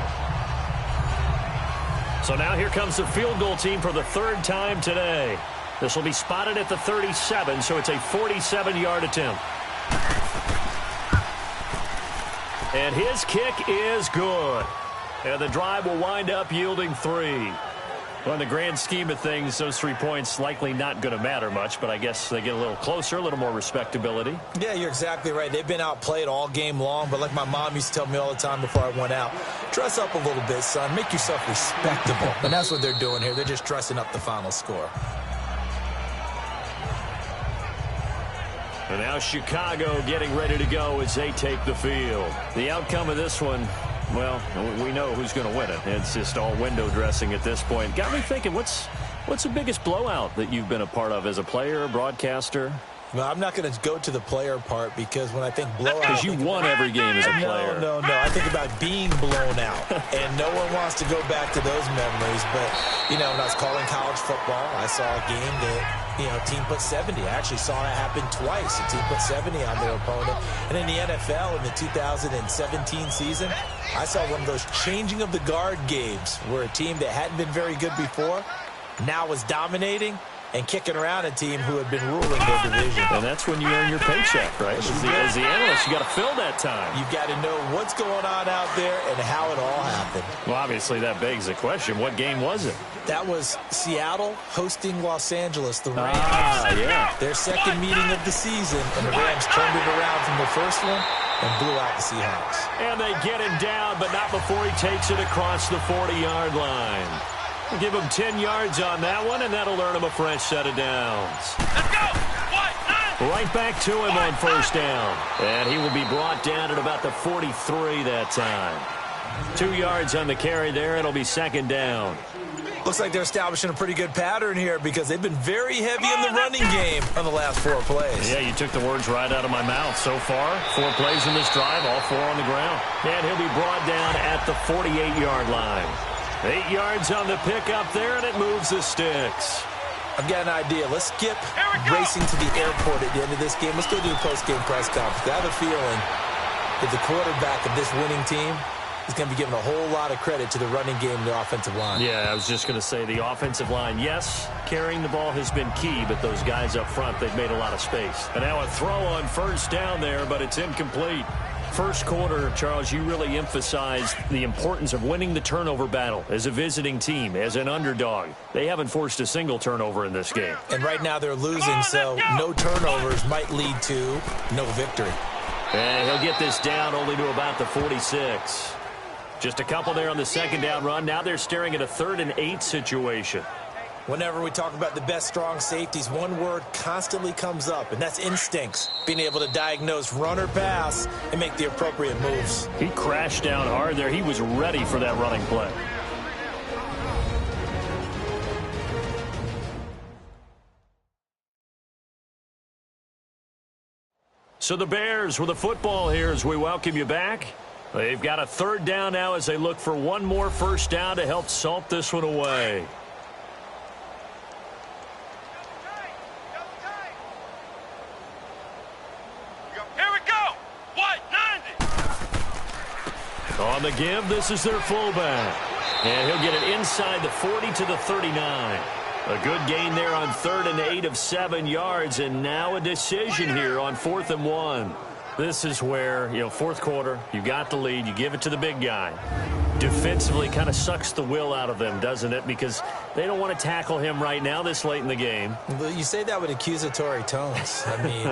Speaker 1: So now here comes the field goal team for the 3rd time today. This will be spotted at the 37, so it's a 47-yard attempt. And his kick is good. And the drive will wind up yielding 3. Well, in the grand scheme of things, those 3 points likely not going to matter much, but I guess they get a little closer, a little more respectability.
Speaker 2: Yeah, you're exactly right. They've been outplayed all game long, but like my mom used to tell me all the time before I went out, dress up a little bit, son. Make yourself respectable. And that's what they're doing here. They're just dressing up the final score.
Speaker 1: And now Chicago getting ready to go as they take the field. The outcome of this one, well, we know who's going to win it. It's just all window dressing at this point. Got me thinking, what's the biggest blowout that you've been a part of as a player, broadcaster?
Speaker 2: Well, I'm not going to go to the player part because when I think blowout...
Speaker 1: Because you won every game as a player.
Speaker 2: No. I think about being blown out. And no one wants to go back to those memories. But, you know, when I was calling college football, I saw a game that, you know, a team put 70. I actually saw that happen twice. A team put 70 on their opponent. And in the NFL in the 2017 season, I saw one of those changing of the guard games where a team that hadn't been very good before now was dominating and kicking around a team who had been ruling their division.
Speaker 1: And that's when you earn your paycheck, right? As the analyst, you got to fill that time.
Speaker 2: You've got to know what's going on out there and how it all happened.
Speaker 1: Well, obviously, that begs the question, what game was it?
Speaker 2: That was Seattle hosting Los Angeles, the Rams.
Speaker 1: Yeah.
Speaker 2: Their second meeting of the season, and the Rams turned it around from the first one and blew out the Seahawks.
Speaker 1: And they get him down, but not before he takes it across the 40-yard line. We'll give him 10 yards on that one, and that'll earn him a fresh set of downs.
Speaker 4: Let's go.
Speaker 1: Right back to him on first down. And he will be brought down at about the 43 that time. 2 yards on the carry there. It'll be second down.
Speaker 2: Looks like they're establishing a pretty good pattern here because they've been very heavy in the running game on the last 4 plays.
Speaker 1: Yeah, you took the words right out of my mouth. So far, 4 plays in this drive, all 4 on the ground. And he'll be brought down at the 48-yard line. 8 yards on the pickup there, and it moves the sticks.
Speaker 2: I've got an idea. Let's skip racing to the airport at the end of this game. Let's go do a post-game press conference. I have a feeling that the quarterback of this winning team is going to be given a whole lot of credit to the running game and the offensive line.
Speaker 1: Yeah, I was just going to say the offensive line, yes, carrying the ball has been key, but those guys up front, they've made a lot of space. And now a throw on first down there, but it's incomplete. First quarter, Charles, you really emphasized the importance of winning the turnover battle as a visiting team, as an underdog. They haven't forced a single turnover in this game.
Speaker 2: And right now they're losing, so no turnovers might lead to no victory.
Speaker 1: And he'll get this down only to about the 46. Just a couple there on the second down run. Now they're staring at a 3rd and 8 situation.
Speaker 2: Whenever we talk about the best strong safeties, one word constantly comes up, and that's instincts. Being able to diagnose run or pass and make the appropriate moves.
Speaker 1: He crashed down hard there. He was ready for that running play. So the Bears with the football here as we welcome you back. They've got a 3rd down now as they look for one more first down to help salt this one away. On the give, this is their fullback. And he'll get it inside the 40 to the 39. A good gain there on 3rd and 8 of 7 yards. And now a decision here on 4th and 1. This is where, 4th quarter, you got the lead. You give it to the big guy. Defensively kind of sucks the will out of them, doesn't it? Because they don't want to tackle him right now this late in the game.
Speaker 2: But you say that with accusatory tones. I mean,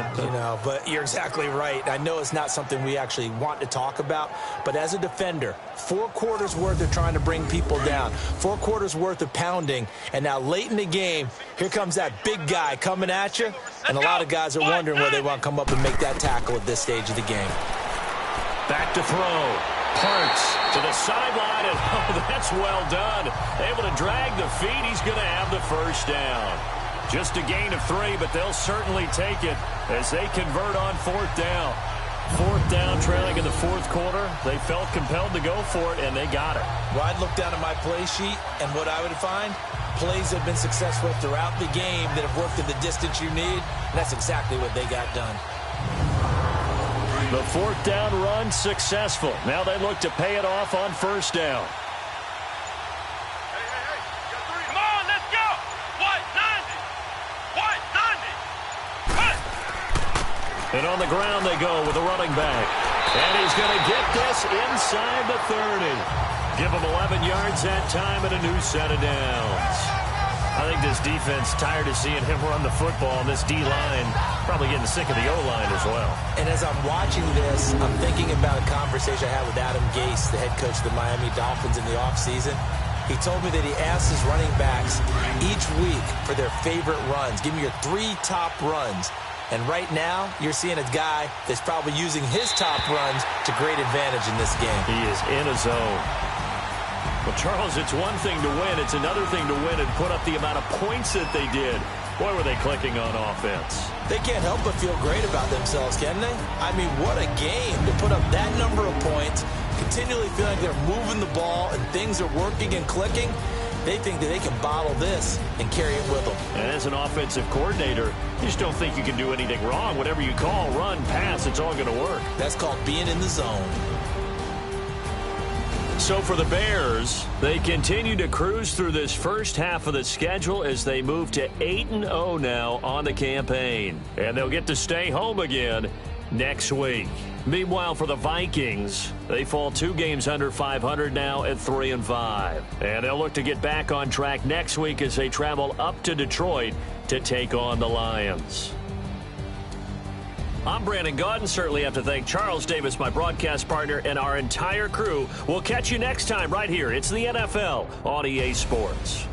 Speaker 2: but you're exactly right. I know it's not something we actually want to talk about, but as a defender, 4 quarters worth of trying to bring people down, 4 quarters worth of pounding, and now late in the game, here comes that big guy coming at you, and a lot of guys are wondering whether they want to come up and make that tackle at this stage of the game.
Speaker 1: Back to throw. Parks to the sideline, and that's well done. Able to drag the feet. He's going to have the first down. Just a gain of 3, but they'll certainly take it as they convert on 4th down. 4th down, trailing in the 4th quarter. They felt compelled to go for it, and they got it.
Speaker 2: Well, I'd look down at my play sheet, and what I would find, plays have been successful throughout the game that have worked at the distance you need, and that's exactly what they got done.
Speaker 1: The 4th down run successful. Now they look to pay it off on 1st down.
Speaker 4: Come on, let's go. White 90. White 90. Cut.
Speaker 1: And on the ground they go with a running back. And he's going to get this inside the 30. Give him 11 yards that time and a new set of downs. I think this defense tired of seeing him run the football, and this D-line probably getting sick of the O-line as well.
Speaker 2: And as I'm watching this, I'm thinking about a conversation I had with Adam Gase, the head coach of the Miami Dolphins in the offseason. He told me that he asked his running backs each week for their favorite runs. Give me your 3 top runs. And right now, you're seeing a guy that's probably using his top runs to great advantage in this game.
Speaker 1: He is in a zone. Well, Charles, it's one thing to win. It's another thing to win and put up the amount of points that they did. Boy, were they clicking on offense.
Speaker 2: They can't help but feel great about themselves, can they? I mean, what a game to put up that number of points, continually feeling like they're moving the ball and things are working and clicking. They think that they can bottle this and carry it with them.
Speaker 1: And as an offensive coordinator, you just don't think you can do anything wrong. Whatever you call, run, pass, it's all going to work.
Speaker 2: That's called being in the zone.
Speaker 1: So for the Bears, they continue to cruise through this first half of the schedule as they move to 8-0 now on the campaign. And they'll get to stay home again next week. Meanwhile, for the Vikings, they fall 2 games under 500 now at 3-5. And they'll look to get back on track next week as they travel up to Detroit to take on the Lions. I'm Brandon Gaudin. Certainly have to thank Charles Davis, my broadcast partner, and our entire crew. We'll catch you next time right here. It's the NFL on EA Sports.